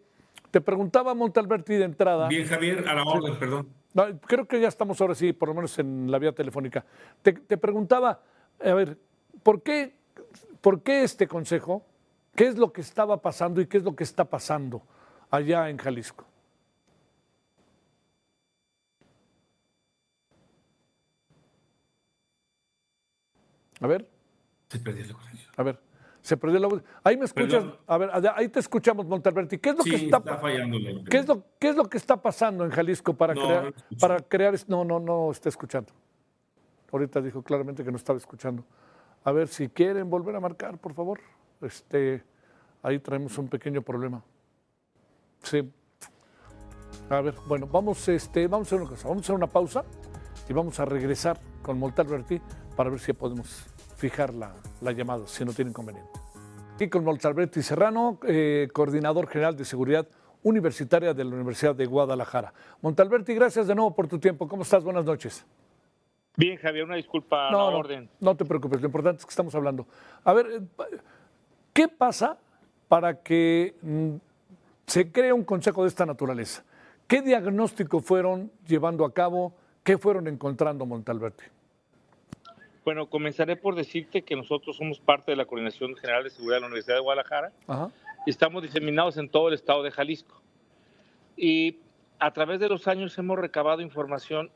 te preguntaba, Montalberti, de entrada. Bien, Javier, a la orden, Sí. perdón. No, creo que ya estamos ahora sí, por lo menos en la vía telefónica. Te preguntaba, a ver, ¿por qué este consejo? ¿Qué es lo que estaba pasando y qué es lo que está pasando allá en Jalisco? A ver. Se perdió la conexión. A ver, se perdió la voz. Ahí me escuchas. Perdón. A ver, ahí te escuchamos, Montalberti. ¿Qué es lo Sí, que está fallando. ¿Qué es lo que está pasando en Jalisco No escucho. No está escuchando. Ahorita dijo claramente que no estaba escuchando. A ver, si quieren volver a marcar, por favor. Ahí traemos un pequeño problema. Sí. A ver, bueno, vamos a hacer una cosa. Vamos a hacer una pausa y vamos a regresar con Montalberti para ver si podemos fijar la llamada, si no tiene inconveniente. Aquí con Montalberti Serrano, coordinador general de seguridad universitaria de la Universidad de Guadalajara. Montalberti, gracias de nuevo por tu tiempo. ¿Cómo estás? Buenas noches. Bien, Javier, una disculpa a la orden. No te preocupes, lo importante es que estamos hablando. A ver, ¿qué pasa para que se cree un consejo de esta naturaleza? ¿Qué diagnóstico fueron llevando a cabo? ¿Qué fueron encontrando, Montalberti? Bueno, comenzaré por decirte que nosotros somos parte de la Coordinación General de Seguridad de la Universidad de Guadalajara. Ajá. Y estamos diseminados en todo el estado de Jalisco. Y a través de los años hemos recabado información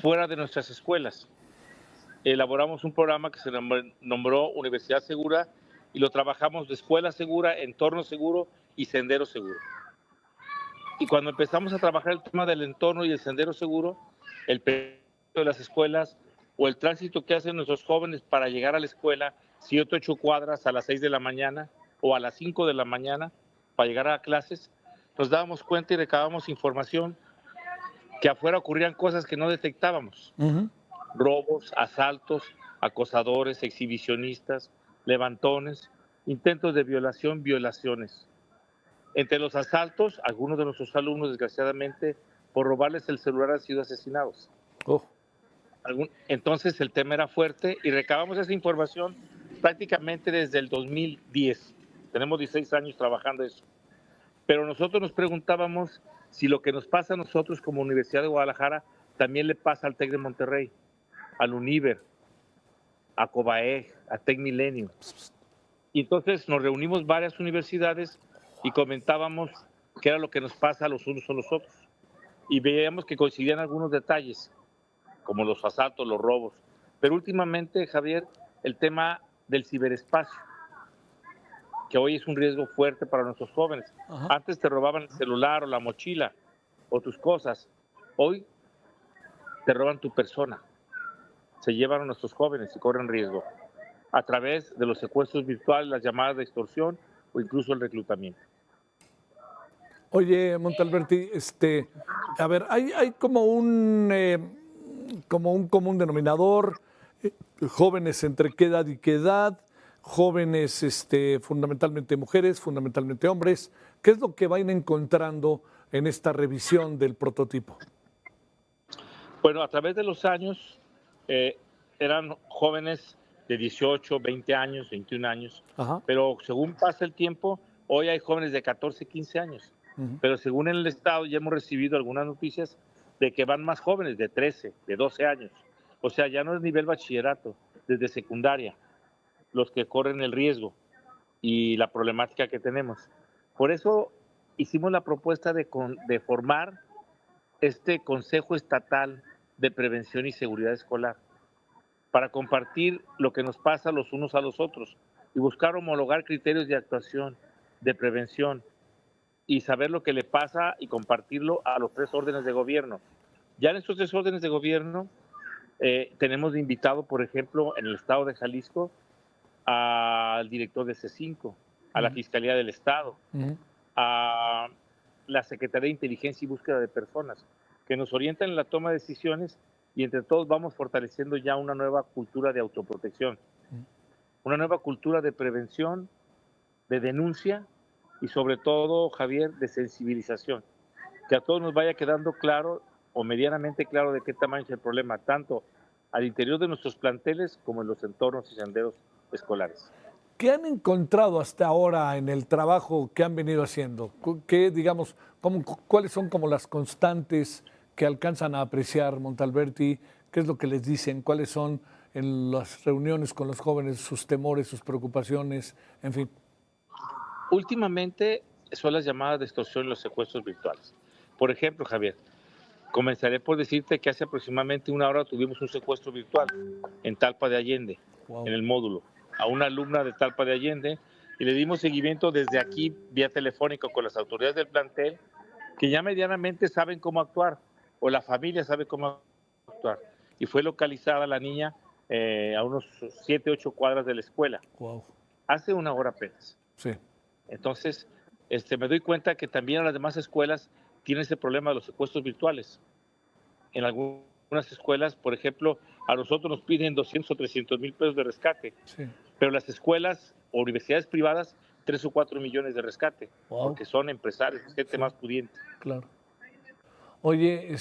fuera de nuestras escuelas. Elaboramos un programa que se nombró Universidad Segura y lo trabajamos de escuela segura, entorno seguro y sendero seguro. Y cuando empezamos a trabajar el tema del entorno y el sendero seguro, el perímetro de las escuelas o el tránsito que hacen nuestros jóvenes para llegar a la escuela, 7 o 8 cuadras a las 6 de la mañana o a las 5 de la mañana para llegar a clases, nos dábamos cuenta y recabábamos información que afuera ocurrían cosas que no detectábamos. Robos, asaltos, acosadores, exhibicionistas, levantones, intentos de violación, violaciones. Entre los asaltos, algunos de nuestros alumnos, desgraciadamente, por robarles el celular han sido asesinados. Entonces el tema era fuerte y recabamos esa información prácticamente desde el 2010. Tenemos 16 años trabajando eso. Pero nosotros nos preguntábamos si lo que nos pasa a nosotros como Universidad de Guadalajara también le pasa al TEC de Monterrey, al Univer, a Cobaeg, a TEC Milenio. Y entonces nos reunimos varias universidades y comentábamos qué era lo que nos pasa a los unos o los otros. y veíamos que coincidían algunos detalles, como los asaltos, los robos. Pero últimamente, Javier, el tema del ciberespacio, que hoy es un riesgo fuerte para nuestros jóvenes. Ajá. Antes te robaban el celular o la mochila o tus cosas. Hoy te roban tu persona. Se llevan a nuestros jóvenes y corren riesgo a través de los secuestros virtuales, las llamadas de extorsión o incluso el reclutamiento. Oye, Montalberti, a ver, hay como un común denominador, jóvenes entre qué edad y qué edad, jóvenes fundamentalmente mujeres, fundamentalmente hombres. ¿Qué es lo que van encontrando en esta revisión del prototipo? Bueno, a través de los años eran jóvenes de 18, 20 años, 21 años, Ajá. pero según pasa el tiempo, hoy hay jóvenes de 14, 15 años. Pero según el Estado ya hemos recibido algunas noticias de que van más jóvenes, de 13, de 12 años. O sea, ya no es nivel bachillerato, desde secundaria, los que corren el riesgo y la problemática que tenemos. Por eso hicimos la propuesta de formar este Consejo Estatal de Prevención y Seguridad Escolar para compartir lo que nos pasa los unos a los otros y buscar homologar criterios de actuación, de prevención, y saber lo que le pasa y compartirlo a los 3 órdenes de gobierno. Ya en estos 3 órdenes de gobierno tenemos de invitado, por ejemplo, en el estado de Jalisco, al director de C5, a la Fiscalía del Estado, a la Secretaría de Inteligencia y Búsqueda de Personas, que nos orientan en la toma de decisiones y entre todos vamos fortaleciendo ya una nueva cultura de autoprotección, una nueva cultura de prevención, de denuncia, y sobre todo, Javier, de sensibilización, que a todos nos vaya quedando claro o medianamente claro de qué tamaño es el problema, tanto al interior de nuestros planteles como en los entornos y senderos escolares. ¿Qué han encontrado hasta ahora en el trabajo que han venido haciendo? ¿Qué, digamos, cuáles son como las constantes que alcanzan a apreciar, Montalberti? ¿Qué es lo que les dicen? ¿Cuáles son en las reuniones con los jóvenes sus temores, sus preocupaciones, en fin? Últimamente son las llamadas de extorsión y los secuestros virtuales. Por ejemplo, Javier, comenzaré por decirte que hace aproximadamente 1 hora tuvimos un secuestro virtual en Talpa de Allende, en el módulo, a una alumna de Talpa de Allende, y le dimos seguimiento desde aquí, vía telefónica, con las autoridades del plantel, que ya medianamente saben cómo actuar, o la familia sabe cómo actuar. Y fue localizada la niña a unos 7, 8 cuadras de la escuela, hace 1 hora apenas. Sí. Entonces, me doy cuenta que también las demás escuelas tienen ese problema de los secuestros virtuales. En algunas escuelas, por ejemplo, a nosotros nos piden 200 o 300 mil pesos de rescate, pero las escuelas o universidades privadas, 3 o 4 millones de rescate, porque son empresarios, gente más pudiente. Claro. Oye,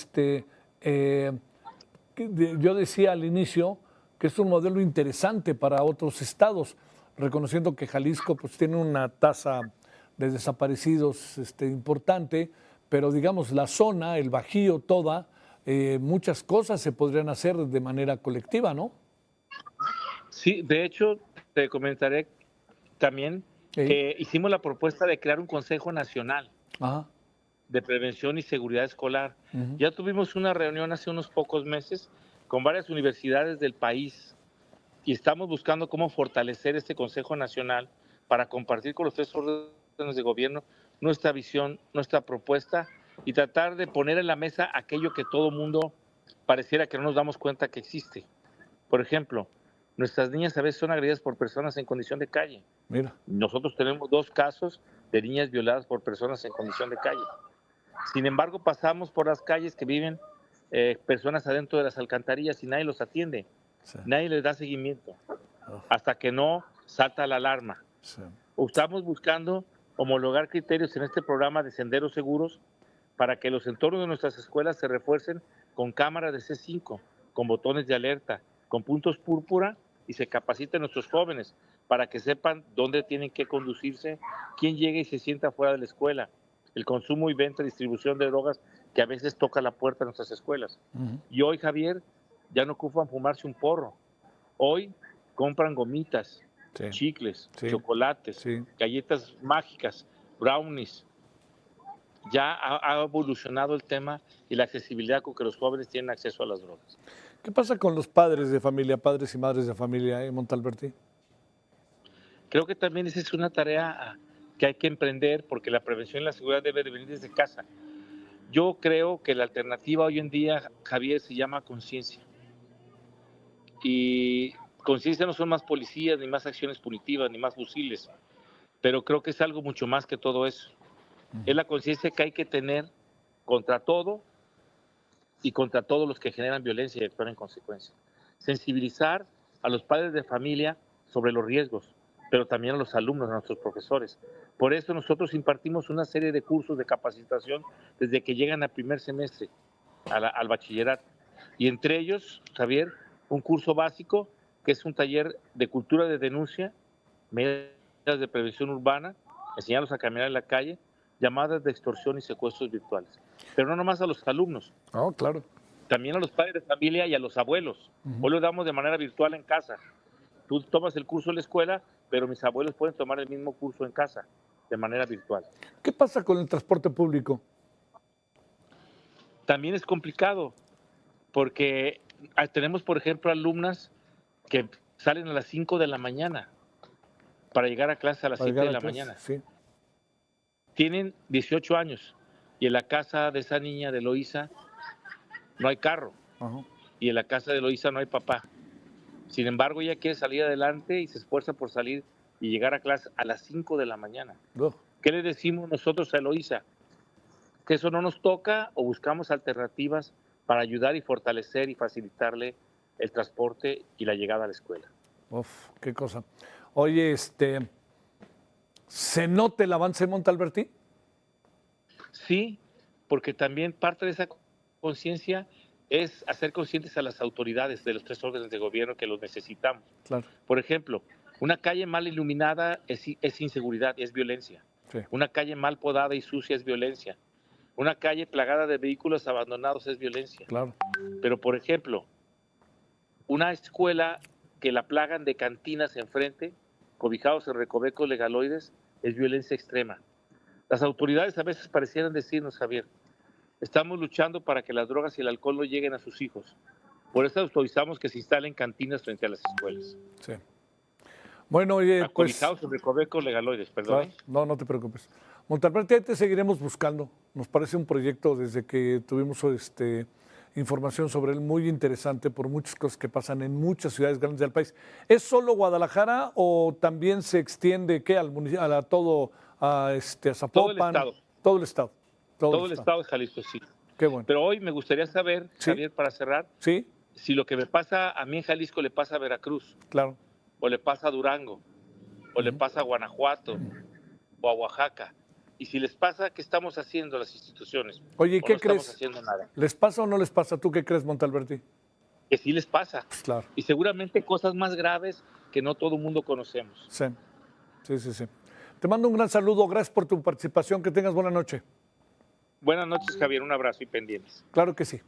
yo decía al inicio que es un modelo interesante para otros estados, reconociendo que Jalisco pues, tiene una tasa de desaparecidos importante, pero digamos la zona, el Bajío, toda, muchas cosas se podrían hacer de manera colectiva, ¿no? Sí, de hecho, te comentaré también que hicimos la propuesta de crear un Consejo Nacional de Prevención y Seguridad Escolar. Ya tuvimos una reunión hace unos pocos meses con varias universidades del país y estamos buscando cómo fortalecer este Consejo Nacional para compartir con los 3 órdenes de gobierno nuestra visión, nuestra propuesta y tratar de poner en la mesa aquello que todo mundo pareciera que no nos damos cuenta que existe. Por ejemplo, nuestras niñas a veces son agredidas por personas en condición de calle. Mira. Nosotros tenemos 2 casos de niñas violadas por personas en condición de calle. Sin embargo, pasamos por las calles que viven personas adentro de las alcantarillas y nadie los atiende. Nadie les da seguimiento hasta que no salta la alarma. Estamos buscando homologar criterios en este programa de senderos seguros para que los entornos de nuestras escuelas se refuercen con cámaras de C5, con botones de alerta, con puntos púrpura y se capaciten nuestros jóvenes para que sepan dónde tienen que conducirse, quién llega y se sienta fuera de la escuela, el consumo y venta y distribución de drogas que a veces toca la puerta de nuestras escuelas. Y hoy, Javier, ya no ocupan fumarse un porro. Hoy compran gomitas, chicles, chocolates, galletas mágicas, brownies. ya ha evolucionado el tema y la accesibilidad con que los jóvenes tienen acceso a las drogas. ¿Qué pasa con los padres de familia, padres y madres de familia, Montalberti? Creo que también esa es una tarea que hay que emprender, porque la prevención y la seguridad debe de venir desde casa. Yo creo que la alternativa hoy en día, Javier, se llama conciencia. Y conciencia no son más policías, ni más acciones punitivas, ni más fusiles, pero creo que es algo mucho más que todo eso. Es la conciencia que hay que tener contra todo y contra todos los que generan violencia y actúan en consecuencia. Sensibilizar a los padres de familia sobre los riesgos, pero también a los alumnos, a nuestros profesores. Por eso nosotros impartimos una serie de cursos de capacitación desde que llegan al primer semestre, al bachillerato. Y entre ellos, Javier, un curso básico que es un taller de cultura de denuncia, medidas de prevención urbana, enseñarlos a caminar en la calle, llamadas de extorsión y secuestros virtuales. Pero no nomás a los alumnos. Oh, claro. También a los padres de familia y a los abuelos. Hoy lo damos de manera virtual en casa. Tú tomas el curso en la escuela, pero mis abuelos pueden tomar el mismo curso en casa, de manera virtual. ¿Qué pasa con el transporte público? También es complicado, porque tenemos, por ejemplo, alumnas que salen a las 5 de la mañana para llegar a clase a las 7 de la mañana. Sí. Tienen 18 años y en la casa de esa niña, de Eloísa, no hay carro. Ajá. Y en la casa de Eloísa no hay papá. Sin embargo, ella quiere salir adelante y se esfuerza por salir y llegar a clase a las 5 de la mañana. ¿Qué le decimos nosotros a Eloísa? Que eso no nos toca, o buscamos alternativas para ayudar y fortalecer y facilitarle el transporte y la llegada a la escuela. Uf, qué cosa. Oye, ¿se nota el avance, Montalberti? Sí, porque también parte de esa conciencia es hacer conscientes a las autoridades de los 3 órdenes de gobierno que los necesitamos. Claro. Por ejemplo, una calle mal iluminada es inseguridad y es violencia. Sí. Una calle mal podada y sucia es violencia. Una calle plagada de vehículos abandonados es violencia. Claro. Pero, por ejemplo, una escuela que la plagan de cantinas enfrente, cobijados en recovecos legaloides, es violencia extrema. Las autoridades a veces parecieran decirnos, Javier, estamos luchando para que las drogas y el alcohol no lleguen a sus hijos. Por eso autorizamos que se instalen cantinas frente a las escuelas. Sí. Bueno, oye, pues... Cobijados en recovecos legaloides, perdón. Claro, no te preocupes. Montalberti, ahí te seguiremos buscando. Nos parece un proyecto desde que tuvimos información sobre él muy interesante por muchas cosas que pasan en muchas ciudades grandes del país. ¿Es solo Guadalajara o también se extiende a todo a Zapopan? Todo el estado. Todo el estado de Jalisco, sí. Qué bueno. Pero hoy me gustaría saber, ¿Sí? Javier, para cerrar, ¿Sí? si lo que me pasa a mí en Jalisco le pasa a Veracruz, Claro. o le pasa a Durango, o le pasa a Guanajuato, o a Oaxaca. Y si les pasa, ¿qué estamos haciendo las instituciones? Oye, ¿qué no crees? estamos haciendo nada. ¿Les pasa o no les pasa? ¿Tú qué crees, Montalberti? Que sí les pasa. Pues claro. Y seguramente cosas más graves que no todo el mundo conocemos. Sí. Te mando un gran saludo. Gracias por tu participación. Que tengas buena noche. Buenas noches, Javier. Un abrazo y pendientes. Claro que sí.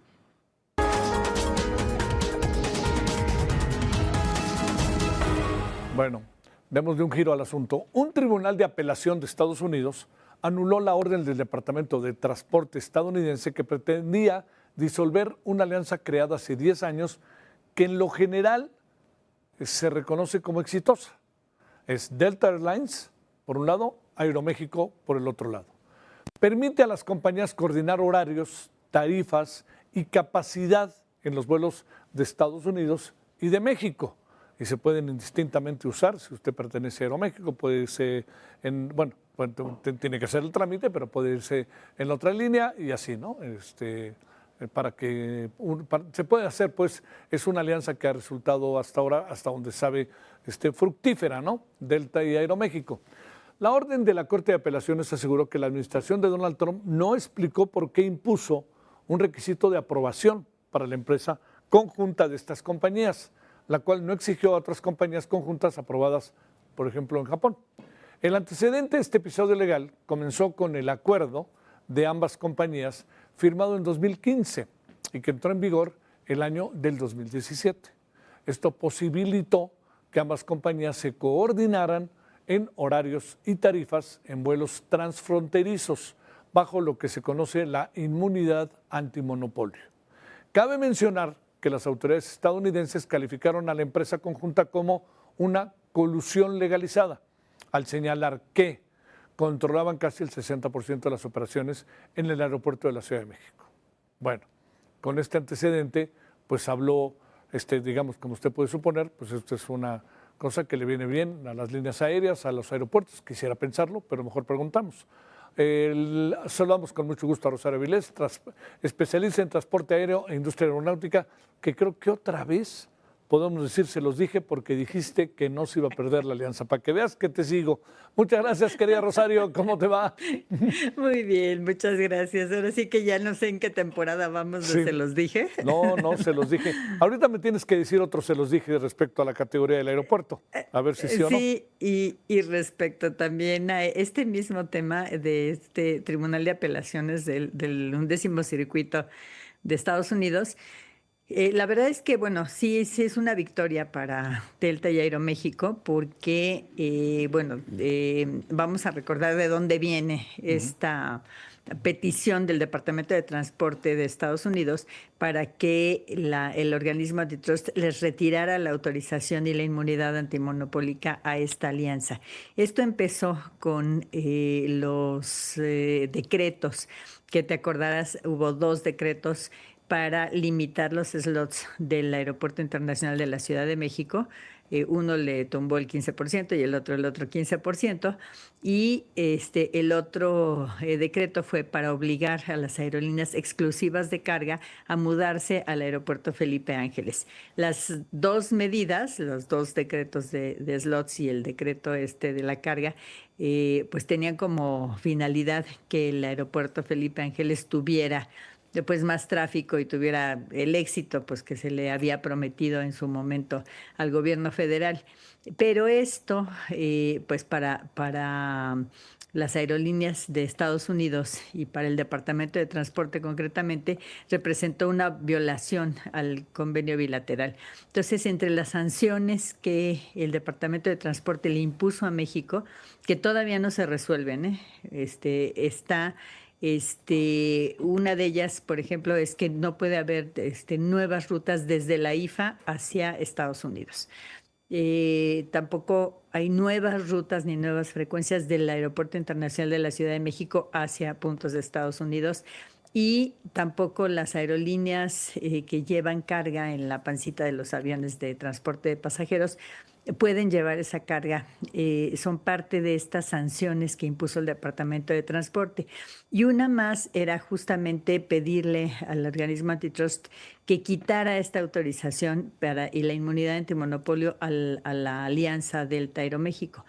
Bueno, démosle un giro al asunto. Un tribunal de apelación de Estados Unidos anuló la orden del Departamento de Transporte estadounidense que pretendía disolver una alianza creada hace 10 años que en lo general se reconoce como exitosa. Es Delta Airlines, por un lado, Aeroméxico, por el otro lado. Permite a las compañías coordinar horarios, tarifas y capacidad en los vuelos de Estados Unidos y de México. Y se pueden indistintamente usar. Si usted pertenece a Aeroméxico, puede irse tiene que hacer el trámite, pero puede irse en la otra línea y así, ¿no? Se puede hacer, pues, es una alianza que ha resultado hasta ahora, hasta donde sabe, fructífera, ¿no? Delta y Aeroméxico. La orden de la Corte de Apelaciones aseguró que la administración de Donald Trump no explicó por qué impuso un requisito de aprobación para la empresa conjunta de estas compañías, la cual no exigió a otras compañías conjuntas aprobadas, por ejemplo, en Japón. El antecedente de este episodio legal comenzó con el acuerdo de ambas compañías firmado en 2015 y que entró en vigor el año del 2017. Esto posibilitó que ambas compañías se coordinaran en horarios y tarifas en vuelos transfronterizos bajo lo que se conoce la inmunidad antimonopolio. Cabe mencionar que las autoridades estadounidenses calificaron a la empresa conjunta como una colusión legalizada, al señalar que controlaban casi el 60% de las operaciones en el aeropuerto de la Ciudad de México. Bueno, con este antecedente, pues habló, digamos, como usted puede suponer, pues esto es una cosa que le viene bien a las líneas aéreas, a los aeropuertos. Quisiera pensarlo, pero mejor preguntamos. Saludamos con mucho gusto a Rosario Avilés, especialista en transporte aéreo e industria aeronáutica, que creo que otra vez podemos decir, se los dije porque dijiste que no se iba a perder la alianza, para que veas que te sigo. Muchas gracias, querida Rosario, ¿cómo te va? Muy bien, muchas gracias. Ahora sí que ya no sé en qué temporada vamos de Se los dije. No, se los dije. Ahorita me tienes que decir otro se los dije respecto a la categoría del aeropuerto, a ver si sí o no. Sí, y respecto también a este mismo tema de este Tribunal de Apelaciones del 11º Circuito de Estados Unidos. La verdad es que, bueno, sí es una victoria para Delta y Aeroméxico porque, vamos a recordar de dónde viene esta petición del Departamento de Transporte de Estados Unidos para que el organismo antitrust les retirara la autorización y la inmunidad antimonopólica a esta alianza. Esto empezó con los decretos, que te acordarás, hubo 2 decretos para limitar los slots del Aeropuerto Internacional de la Ciudad de México. Uno le tumbó el 15% y el otro 15%. Y el otro decreto fue para obligar a las aerolíneas exclusivas de carga a mudarse al Aeropuerto Felipe Ángeles. Las 2 medidas, los 2 decretos de slots y el decreto de la carga, pues tenían como finalidad que el Aeropuerto Felipe Ángeles tuviera después más tráfico y tuviera el éxito pues que se le había prometido en su momento al gobierno federal. Pero esto, pues para las aerolíneas de Estados Unidos y para el Departamento de Transporte concretamente, representó una violación al convenio bilateral. Entonces, entre las sanciones que el Departamento de Transporte le impuso a México, que todavía no se resuelven, está... una de ellas, por ejemplo, es que no puede haber nuevas rutas desde la IFA hacia Estados Unidos. Tampoco hay nuevas rutas ni nuevas frecuencias del Aeropuerto Internacional de la Ciudad de México hacia puntos de Estados Unidos. Y tampoco las aerolíneas que llevan carga en la pancita de los aviones de transporte de pasajeros pueden llevar esa carga. Son parte de estas sanciones que impuso el Departamento de Transporte. Y una más era justamente pedirle al organismo antitrust que quitara esta autorización y la inmunidad antimonopolio a la alianza Delta Aeroméxico.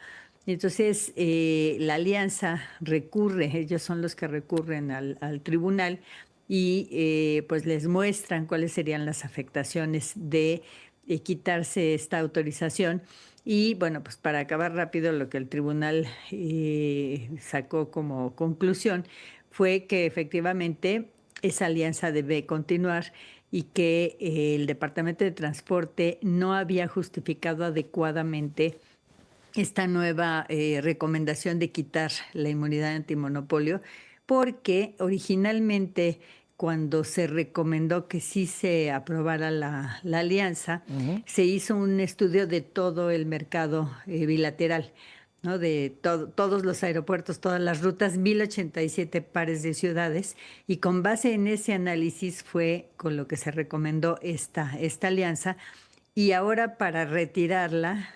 Entonces, la alianza recurre, ellos son los que recurren al tribunal y pues les muestran cuáles serían las afectaciones de quitarse esta autorización. Y bueno, pues para acabar rápido, lo que el tribunal sacó como conclusión fue que efectivamente esa alianza debe continuar y que el Departamento de Transporte no había justificado adecuadamente esta nueva recomendación de quitar la inmunidad antimonopolio, porque originalmente cuando se recomendó que sí se aprobara la alianza, se hizo un estudio de todo el mercado bilateral, ¿no? De todos los aeropuertos, todas las rutas, 1,087 pares de ciudades, y con base en ese análisis fue con lo que se recomendó esta alianza. Y ahora para retirarla,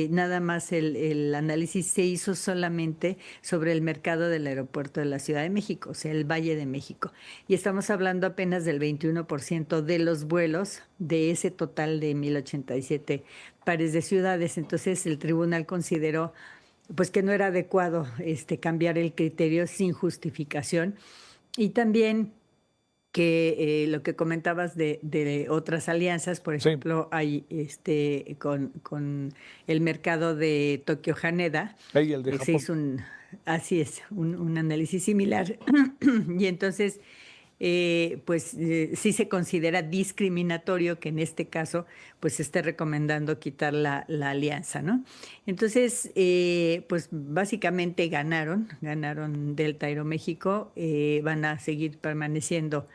nada más el análisis se hizo solamente sobre el mercado del aeropuerto de la Ciudad de México, o sea, el Valle de México. Y estamos hablando apenas del 21% de los vuelos de ese total de 1,087 pares de ciudades. Entonces el tribunal consideró pues que no era adecuado cambiar el criterio sin justificación. Y también que lo que comentabas de otras alianzas, por ejemplo, hay con el mercado de Tokio Haneda, el de Japón. Se hizo un análisis similar. Y entonces sí se considera discriminatorio que en este caso pues se esté recomendando quitar la alianza, ¿no? Entonces, pues básicamente ganaron Delta Aeroméxico, van a seguir permaneciendo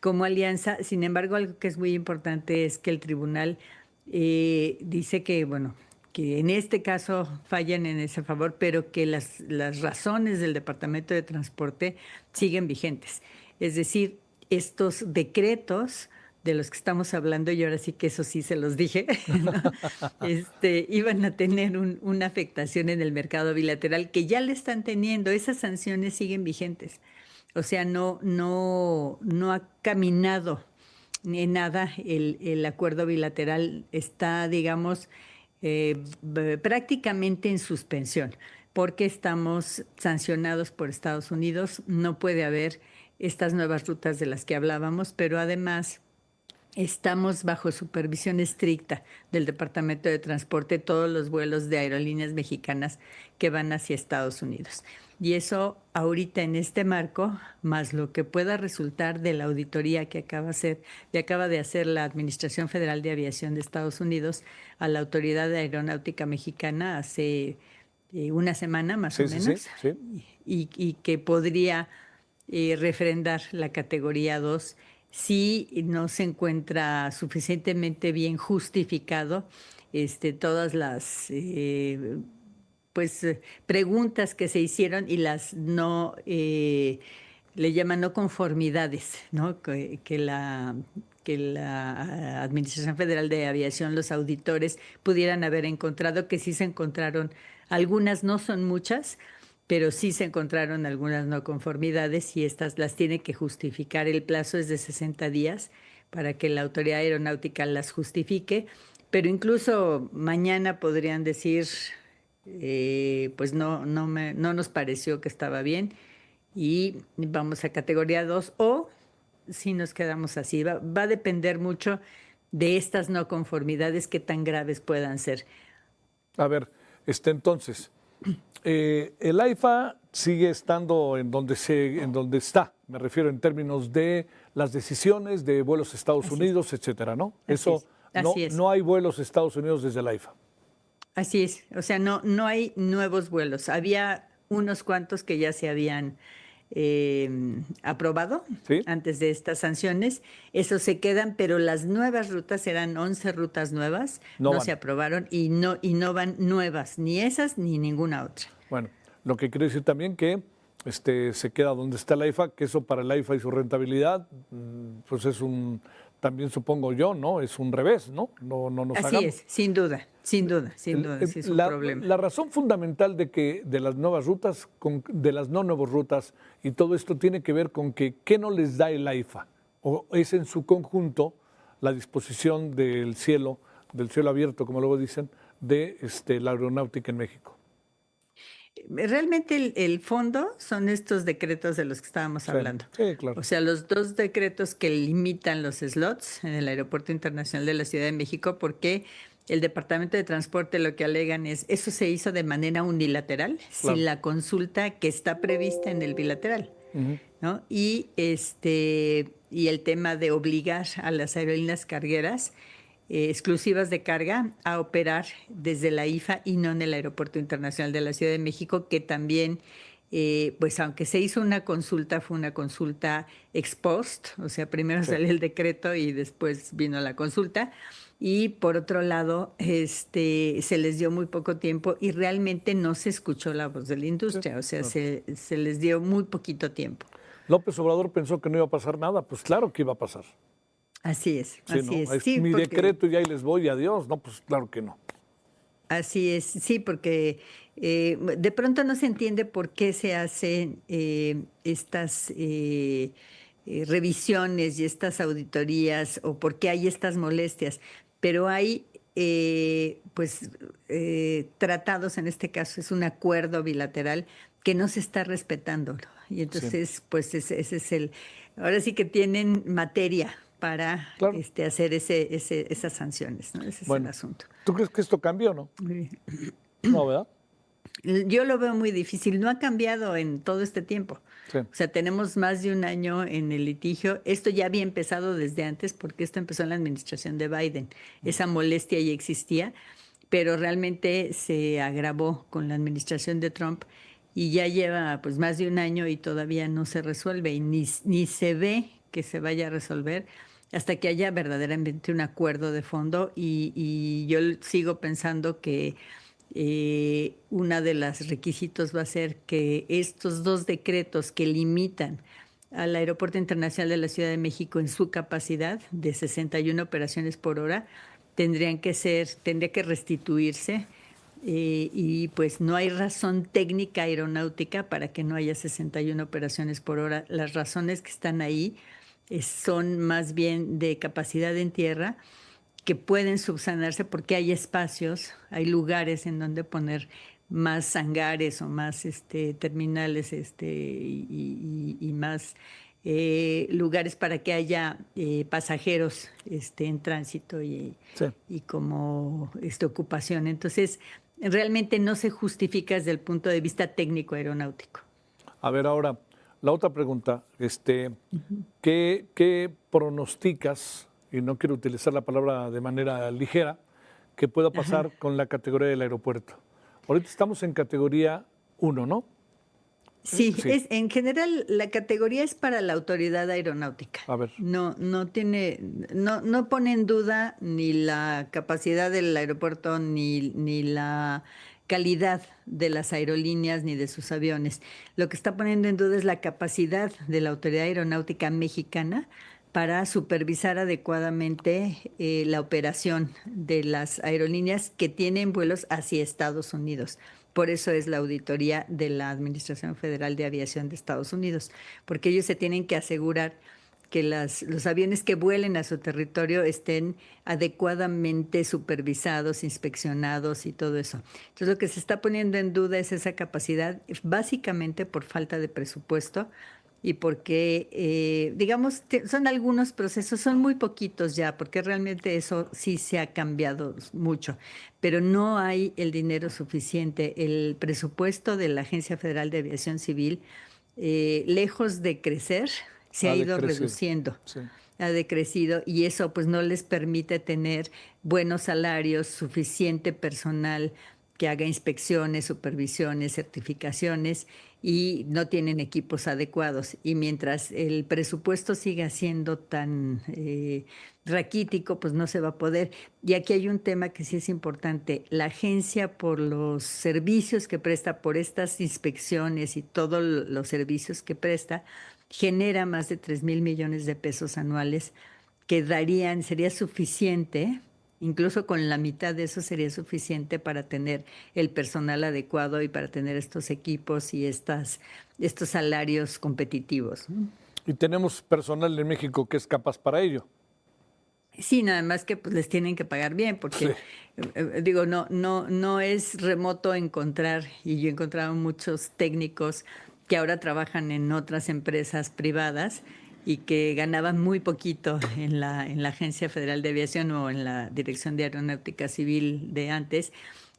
como alianza. Sin embargo, algo que es muy importante es que el tribunal dice que, bueno, que en este caso fallan en ese favor, pero que las razones del Departamento de Transporte siguen vigentes. Es decir, estos decretos de los que estamos hablando, y ahora sí que eso sí se los dije, ¿no? Iban a tener una afectación en el mercado bilateral que ya le están teniendo. Esas sanciones siguen vigentes. O sea, no ha caminado ni nada el acuerdo bilateral. Está, digamos, prácticamente en suspensión, porque estamos sancionados por Estados Unidos. No puede haber estas nuevas rutas de las que hablábamos, pero además estamos bajo supervisión estricta del Departamento de Transporte todos los vuelos de aerolíneas mexicanas que van hacia Estados Unidos. Y eso ahorita en este marco, más lo que pueda resultar de la auditoría que acaba de hacer la Administración Federal de Aviación de Estados Unidos a la Autoridad de Aeronáutica Mexicana hace una semana más o menos, sí. Y que podría refrendar la categoría 2 si no se encuentra suficientemente bien justificado todas las preguntas que se hicieron y las le llaman no conformidades, ¿no? Que la Administración Federal de Aviación, los auditores pudieran haber encontrado, que sí se encontraron. Algunas no son muchas, pero sí se encontraron algunas no conformidades y estas las tiene que justificar. El plazo es de 60 días para que la autoridad aeronáutica las justifique, pero incluso mañana podrían decir, pues no nos pareció que estaba bien y vamos a categoría 2, o si nos quedamos así. Va a depender mucho de estas no conformidades, qué tan graves puedan ser. A ver, entonces, el AIFA sigue estando en donde está, me refiero en términos de las decisiones de vuelos a Estados Unidos, etcétera, ¿no? Así es. No hay vuelos a Estados Unidos desde el AIFA. Así es, o sea, no hay nuevos vuelos. Había unos cuantos que ya se habían aprobado, ¿sí?, antes de estas sanciones. Esos se quedan, pero las nuevas rutas, eran 11 rutas nuevas, no se aprobaron y no van nuevas, ni esas ni ninguna otra. Bueno, lo que quiere decir también que se queda donde está el AIFA, que eso para el AIFA y su rentabilidad, pues es también supongo yo, ¿no? Es un revés, ¿no? No nos Así hagamos. es, sin duda, sí es un problema. La razón fundamental de las nuevas rutas, de las no nuevas rutas, y todo esto tiene que ver con que ¿qué no les da el AIFA? O es en su conjunto la disposición del cielo abierto, como luego dicen, de la aeronáutica en México. Realmente el fondo son estos decretos de los que estábamos hablando. Sí, claro. O sea, los dos decretos que limitan los slots en el Aeropuerto Internacional de la Ciudad de México, porque el Departamento de Transporte lo que alegan es eso se hizo de manera unilateral, sin la consulta que está prevista en el bilateral, ¿no? Y el tema de obligar a las aerolíneas cargueras exclusivas de carga a operar desde la IFA y no en el Aeropuerto Internacional de la Ciudad de México, que también, pues aunque se hizo una consulta, fue una consulta ex post, o sea, primero salió el decreto y después vino la consulta, y por otro lado, se les dio muy poco tiempo y realmente no se escuchó la voz de la industria, o sea, se les dio muy poquito tiempo. López Obrador pensó que no iba a pasar nada, pues claro que iba a pasar. Así es, sí, así es. Sí, mi decreto y ahí les voy, adiós. No, pues claro que no. Así es, sí, porque de pronto no se entiende por qué se hacen estas revisiones y estas auditorías o por qué hay estas molestias, pero hay tratados, en este caso es un acuerdo bilateral que no se está respetando, y entonces pues ese es ahora sí que tienen materia para hacer esas sanciones, ¿no? Ese es el asunto. ¿Tú crees que esto cambió, no? No, ¿verdad? Yo lo veo muy difícil. No ha cambiado en todo este tiempo. Sí. O sea, tenemos más de un año en el litigio. Esto ya había empezado desde antes porque esto empezó en la administración de Biden. Esa molestia ya existía, pero realmente se agravó con la administración de Trump y ya lleva pues más de un año y todavía no se resuelve y ni se ve que se vaya a resolver hasta que haya verdaderamente un acuerdo de fondo y yo sigo pensando que una de los requisitos va a ser que estos dos decretos que limitan al Aeropuerto Internacional de la Ciudad de México en su capacidad de 61 operaciones por hora tendría que restituirse y pues no hay razón técnica aeronáutica para que no haya 61 operaciones por hora. Las razones que están ahí son más bien de capacidad en tierra que pueden subsanarse porque hay espacios, hay lugares en donde poner más hangares o más terminales y más lugares para que haya pasajeros en tránsito y como ocupación. Entonces, realmente no se justifica desde el punto de vista técnico aeronáutico. A ver, ahora, la otra pregunta, ¿qué pronosticas? Y no quiero utilizar la palabra de manera ligera, que pueda pasar con la categoría del aeropuerto. Ahorita estamos en categoría 1, ¿no? Sí, en general la categoría es para la autoridad aeronáutica. A ver. No pone en duda ni la capacidad del aeropuerto ni la calidad de las aerolíneas ni de sus aviones. Lo que está poniendo en duda es la capacidad de la autoridad aeronáutica mexicana para supervisar adecuadamente la operación de las aerolíneas que tienen vuelos hacia Estados Unidos. Por eso es la auditoría de la Administración Federal de Aviación de Estados Unidos, porque ellos se tienen que asegurar que los aviones que vuelen a su territorio estén adecuadamente supervisados, inspeccionados y todo eso. Entonces, lo que se está poniendo en duda es esa capacidad, básicamente por falta de presupuesto, y porque, digamos, son algunos procesos, son muy poquitos ya, porque realmente eso sí se ha cambiado mucho, pero no hay el dinero suficiente. El presupuesto de la Agencia Federal de Aviación Civil, lejos de crecer, se ha ido reduciendo. Sí. Ha decrecido y eso pues no les permite tener buenos salarios, suficiente personal que haga inspecciones, supervisiones, certificaciones y no tienen equipos adecuados. Y mientras el presupuesto siga siendo tan raquítico, pues no se va a poder. Y aquí hay un tema que sí es importante. La agencia, por los servicios que presta, por estas inspecciones y todos los servicios que presta, genera más de 3,000 millones de pesos anuales que sería suficiente. Incluso con la mitad de eso sería suficiente para tener el personal adecuado y para tener estos equipos y estos salarios competitivos. Y tenemos personal en México que es capaz para ello. Sí, nada más que pues, les tienen que pagar bien, porque digo, no es remoto encontrar, y yo he encontrado muchos técnicos que ahora trabajan en otras empresas privadas y que ganaban muy poquito en la Agencia Federal de Aviación o en la Dirección de Aeronáutica Civil de antes,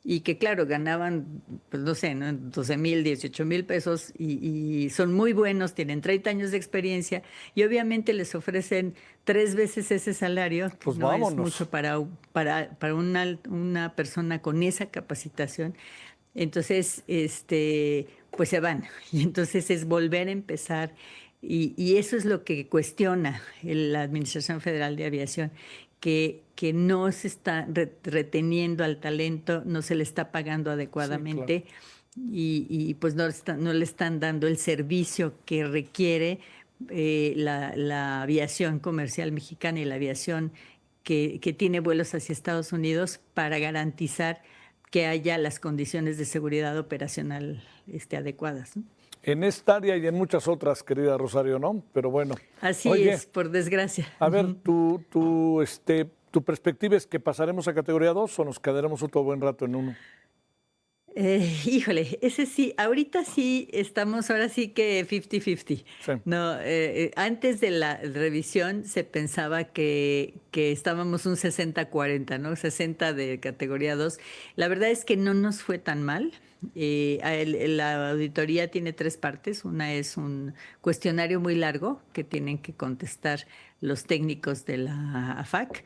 y que claro, ganaban, pues no sé, ¿no? 12,000, 18,000 pesos y son muy buenos, tienen 30 años de experiencia y obviamente les ofrecen 3 veces ese salario, que pues no vámonos. Es mucho para una persona con esa capacitación. Entonces, pues se van y entonces es volver a empezar. Y eso es lo que cuestiona la Administración Federal de Aviación, que no se está reteniendo al talento, no se le está pagando adecuadamente. Sí, claro. Y pues no le están dando el servicio que requiere la aviación comercial mexicana y la aviación que tiene vuelos hacia Estados Unidos para garantizar que haya las condiciones de seguridad operacional adecuadas, ¿no? En esta área y en muchas otras, querida Rosario, ¿no? Pero bueno. Así es, por desgracia. A ver, tu perspectiva es que pasaremos a categoría 2 o nos quedaremos otro buen rato en 1. Híjole, ese sí, ahorita sí estamos, ahora sí que 50-50. Sí. No, antes de la revisión se pensaba que estábamos un 60-40, ¿no? 60 de categoría 2. La verdad es que no nos fue tan mal. La auditoría tiene 3 partes. Una es un cuestionario muy largo que tienen que contestar los técnicos de la AFAC.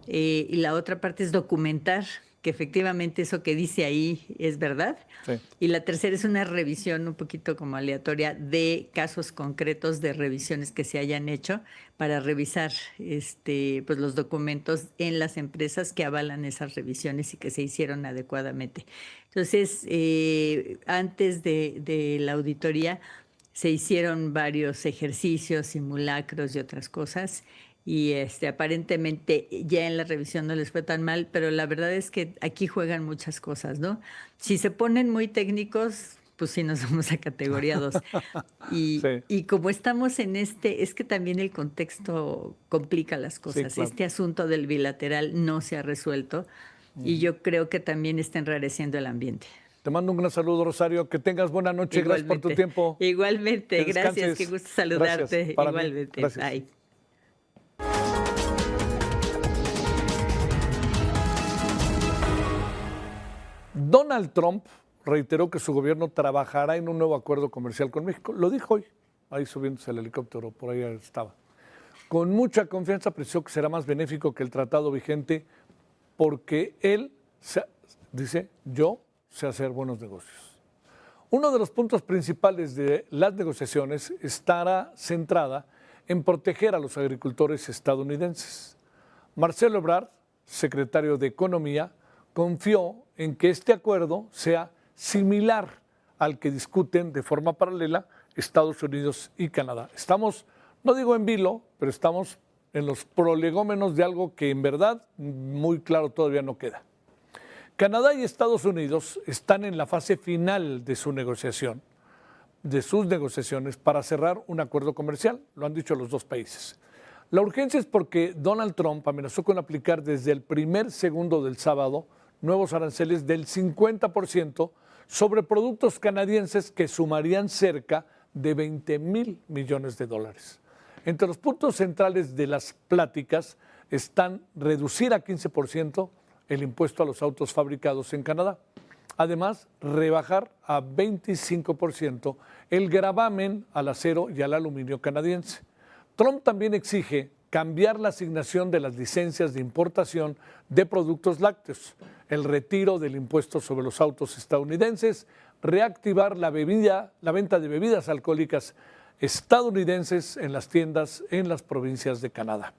Y la otra parte es documentar que efectivamente eso que dice ahí es verdad. Sí. Y la tercera es una revisión un poquito como aleatoria de casos concretos de revisiones que se hayan hecho para revisar pues los documentos en las empresas que avalan esas revisiones y que se hicieron adecuadamente. Entonces, antes de la auditoría se hicieron varios ejercicios, simulacros y otras cosas. Y aparentemente ya en la revisión no les fue tan mal, pero la verdad es que aquí juegan muchas cosas, ¿no? Si se ponen muy técnicos, pues sí nos vamos a categoría 2. Y, Sí. y como estamos en es que también el contexto complica las cosas. claro. Este asunto del bilateral no se ha resuelto y yo creo que también está enrareciendo el ambiente. Te mando un gran saludo, Rosario. Que tengas buena noche. Gracias por tu tiempo. Igualmente, Que gracias. descanses. Qué gusto saludarte. Gracias. Para mí. Igualmente. Gracias. Bye. Donald Trump reiteró que su gobierno trabajará en un nuevo acuerdo comercial con México. Lo dijo hoy, ahí subiéndose el helicóptero, por ahí estaba. Con mucha confianza precisó que será más benéfico que el tratado vigente porque él dice, yo sé hacer buenos negocios. Uno de los puntos principales de las negociaciones estará centrada en proteger a los agricultores estadounidenses. Marcelo Ebrard, secretario de Economía, confió en que este acuerdo sea similar al que discuten de forma paralela Estados Unidos y Canadá. Estamos, no digo en vilo, pero estamos en los prolegómenos de algo que en verdad muy claro todavía no queda. Canadá y Estados Unidos están en la fase final de sus negociaciones para cerrar un acuerdo comercial, lo han dicho los dos países. La urgencia es porque Donald Trump amenazó con aplicar desde el primer segundo del sábado nuevos aranceles del 50% sobre productos canadienses que sumarían cerca de 20,000 millones de dólares. Entre los puntos centrales de las pláticas están reducir a 15% el impuesto a los autos fabricados en Canadá. Además, rebajar a 25% el gravamen al acero y al aluminio canadiense. Trump también exige cambiar la asignación de las licencias de importación de productos lácteos, el retiro del impuesto sobre los autos estadounidenses, reactivar la venta de bebidas alcohólicas estadounidenses en las tiendas en las provincias de Canadá.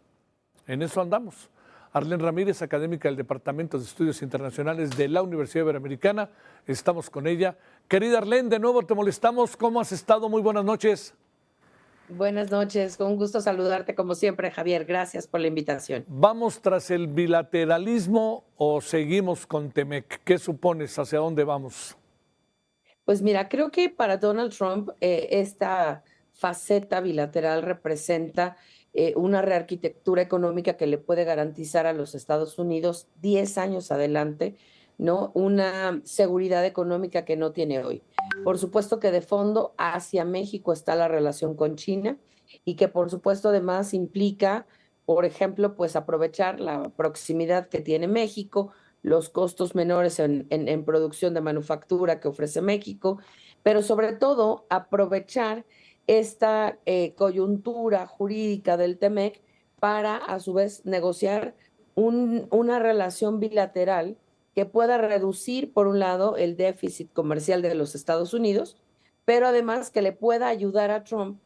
En eso andamos. Arlene Ramírez, académica del Departamento de Estudios Internacionales de la Universidad Iberoamericana. Estamos con ella. Querida Arlene, de nuevo te molestamos. ¿Cómo has estado? Muy buenas noches. Buenas noches, con gusto saludarte como siempre, Javier. Gracias por la invitación. ¿Vamos tras el bilateralismo o seguimos con Temec? ¿Qué supones? ¿Hacia dónde vamos? Pues mira, creo que para Donald Trump esta faceta bilateral representa una rearquitectura económica que le puede garantizar a los Estados Unidos 10 años adelante, ¿no? Una seguridad económica que no tiene hoy. Por supuesto que de fondo hacia México está la relación con China y que por supuesto además implica, por ejemplo, pues aprovechar la proximidad que tiene México, los costos menores en producción de manufactura que ofrece México, pero sobre todo aprovechar esta coyuntura jurídica del TEMEC para a su vez negociar una relación bilateral que pueda reducir, por un lado, el déficit comercial de los Estados Unidos, pero además que le pueda ayudar a Trump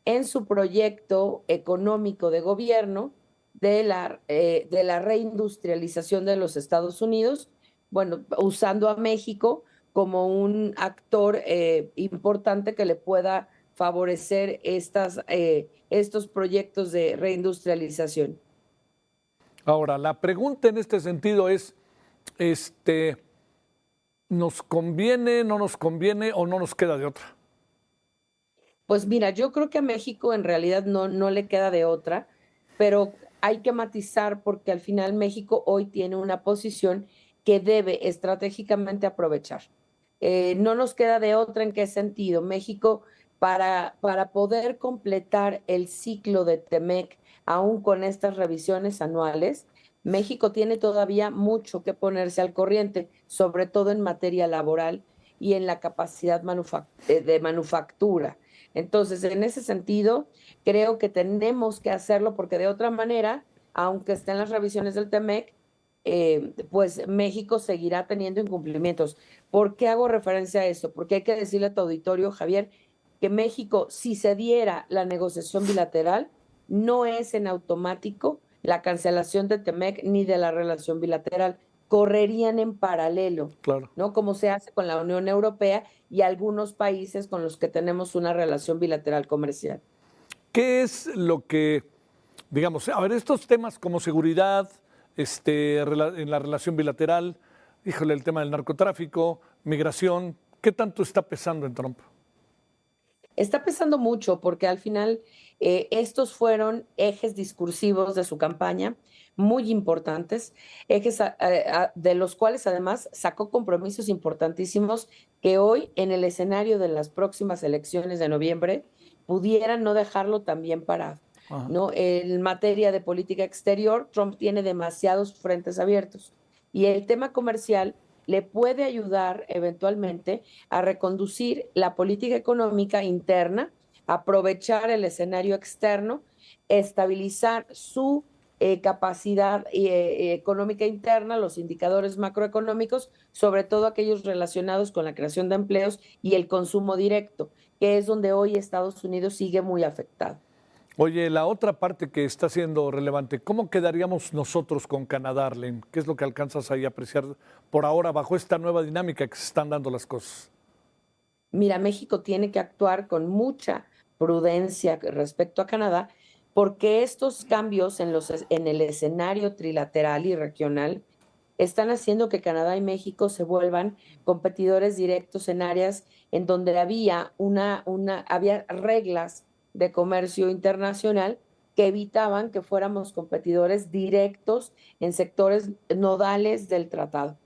en su proyecto económico de gobierno de la reindustrialización de los Estados Unidos, bueno, usando a México como un actor importante que le pueda favorecer estos proyectos de reindustrialización. Ahora, la pregunta en este sentido es, ¿nos conviene, no nos conviene o no nos queda de otra? Pues mira, yo creo que a México en realidad no le queda de otra, pero hay que matizar porque al final México hoy tiene una posición que debe estratégicamente aprovechar. No nos queda de otra. ¿En qué sentido? México, para poder completar el ciclo de TEMEC, aún con estas revisiones anuales, México tiene todavía mucho que ponerse al corriente, sobre todo en materia laboral y en la capacidad de manufactura. Entonces, en ese sentido, creo que tenemos que hacerlo porque de otra manera, aunque estén las revisiones del TEMEC, pues México seguirá teniendo incumplimientos. ¿Por qué hago referencia a eso? Porque hay que decirle a tu auditorio, Javier, que México, si se diera la negociación bilateral, no es en automático la cancelación de TEMEC ni de la relación bilateral. Correrían en paralelo, Claro. ¿no? Como se hace con la Unión Europea y algunos países con los que tenemos una relación bilateral comercial. ¿Qué es lo que, digamos, a ver, estos temas como seguridad, en la relación bilateral, híjole, el tema del narcotráfico, migración, ¿qué tanto está pesando en Trump? Está pesando mucho porque al final estos fueron ejes discursivos de su campaña muy importantes, ejes de los cuales además sacó compromisos importantísimos que hoy en el escenario de las próximas elecciones de noviembre pudieran no dejarlo tan bien parado. ¿No? En materia de política exterior, Trump tiene demasiados frentes abiertos y el tema comercial le puede ayudar eventualmente a reconducir la política económica interna, aprovechar el escenario externo, estabilizar su capacidad económica interna, los indicadores macroeconómicos, sobre todo aquellos relacionados con la creación de empleos y el consumo directo, que es donde hoy Estados Unidos sigue muy afectado. Oye, la otra parte que está siendo relevante, ¿cómo quedaríamos nosotros con Canadá, Arlene? ¿Qué es lo que alcanzas ahí a apreciar por ahora bajo esta nueva dinámica que se están dando las cosas? Mira, México tiene que actuar con mucha prudencia respecto a Canadá, porque estos cambios en el escenario trilateral y regional están haciendo que Canadá y México se vuelvan competidores directos en áreas en donde había reglas de comercio internacional que evitaban que fuéramos competidores directos en sectores nodales del tratado.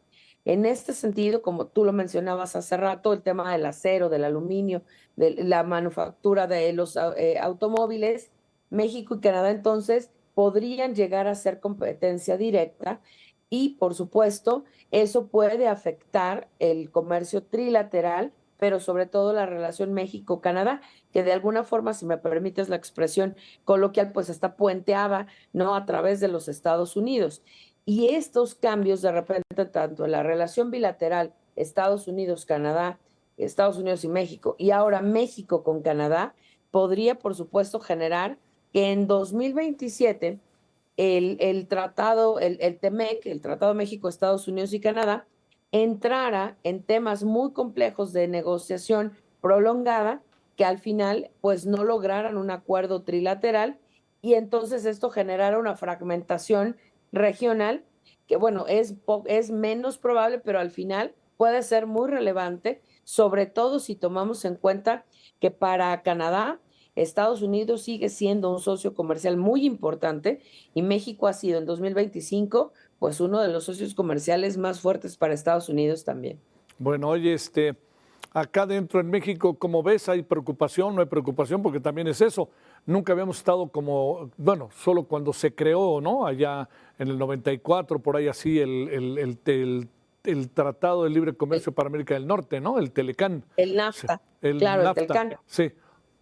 En este sentido, como tú lo mencionabas hace rato, el tema del acero, del aluminio, de la manufactura de los automóviles, México y Canadá entonces podrían llegar a ser competencia directa y, por supuesto, eso puede afectar el comercio trilateral, pero sobre todo la relación México-Canadá, que de alguna forma, si me permites la expresión coloquial, pues está puenteada, ¿no?, a través de los Estados Unidos. Y estos cambios de repente, tanto en la relación bilateral Estados Unidos-Canadá, Estados Unidos y México, y ahora México con Canadá, podría, por supuesto, generar que en 2027 el tratado, el TEMEC, el Tratado México, Estados Unidos y Canadá, entrara en temas muy complejos de negociación prolongada que al final pues no lograran un acuerdo trilateral y entonces esto generara una fragmentación regional que bueno, es menos probable, pero al final puede ser muy relevante, sobre todo si tomamos en cuenta que para Canadá Estados Unidos sigue siendo un socio comercial muy importante y México ha sido en 2025 pues uno de los socios comerciales más fuertes para Estados Unidos también. Bueno, oye, acá dentro en México, ¿cómo ves? ¿Hay preocupación? ¿No hay preocupación? Porque también es eso. Nunca habíamos estado como, bueno, solo cuando se creó, ¿no? Allá en el 94, por ahí así, el Tratado de Libre Comercio para América del Norte, ¿no? El Telecán. El NAFTA, el Telcán. Sí.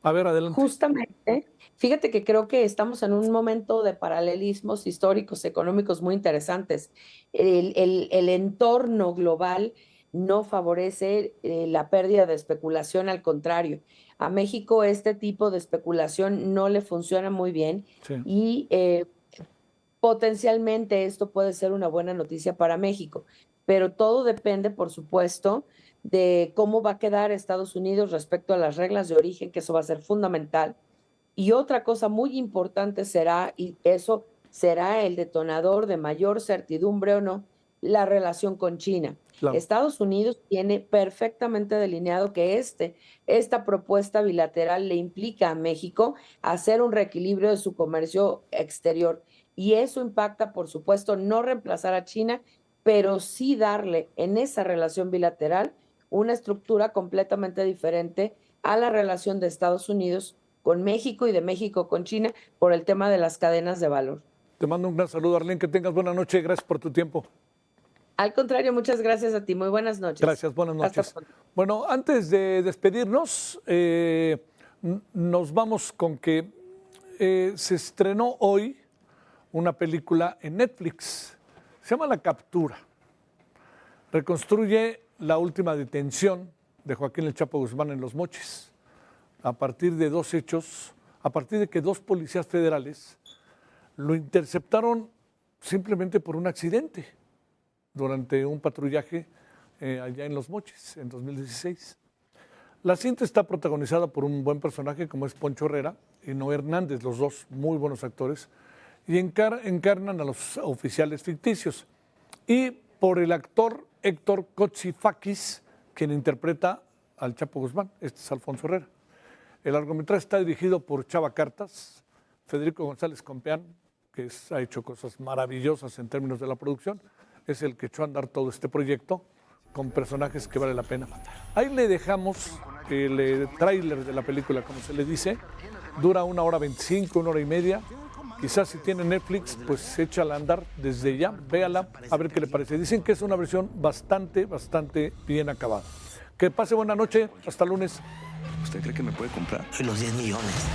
A ver, adelante. Justamente, fíjate que creo que estamos en un momento de paralelismos históricos, económicos muy interesantes. El entorno global no favorece la pérdida de especulación, al contrario. A México este tipo de especulación no le funciona muy bien y potencialmente esto puede ser una buena noticia para México, pero todo depende, por supuesto, de cómo va a quedar Estados Unidos respecto a las reglas de origen, que eso va a ser fundamental. Y otra cosa muy importante será, y eso será el detonador de mayor certidumbre o no, la relación con China. Claro. Estados Unidos tiene perfectamente delineado que esta propuesta bilateral le implica a México hacer un reequilibrio de su comercio exterior. Y eso impacta, por supuesto, no reemplazar a China, pero sí darle en esa relación bilateral una estructura completamente diferente a la relación de Estados Unidos con México y de México con China por el tema de las cadenas de valor. Te mando un gran saludo, Arlene, que tengas buena noche, gracias por tu tiempo. Al contrario, muchas gracias a ti, muy buenas noches. Gracias, buenas noches. Bueno, antes de despedirnos, nos vamos con que se estrenó hoy una película en Netflix, se llama La Captura. Reconstruye la última detención de Joaquín El Chapo Guzmán en Los Mochis, a partir de dos hechos, a partir de que dos policías federales lo interceptaron simplemente por un accidente durante un patrullaje allá en Los Mochis en 2016. La cinta está protagonizada por un buen personaje como es Poncho Herrera y Noé Hernández, los dos muy buenos actores, y encarnan a los oficiales ficticios. Y por el actor Héctor Cotzifakis, quien interpreta al Chapo Guzmán, este es Alfonso Herrera. El largometraje está dirigido por Chava Cartas, Federico González Compeán, que ha hecho cosas maravillosas en términos de la producción, es el que echó a andar todo este proyecto con personajes que vale la pena. Ahí le dejamos el tráiler de la película, como se le dice, dura 1 hora 25, 1 hora y media. Quizás si tiene Netflix, pues échala a andar desde ya, véala, a ver qué le parece. Dicen que es una versión bastante bien acabada. Que pase buena noche, hasta lunes. ¿Usted cree que me puede comprar? Los 10 millones.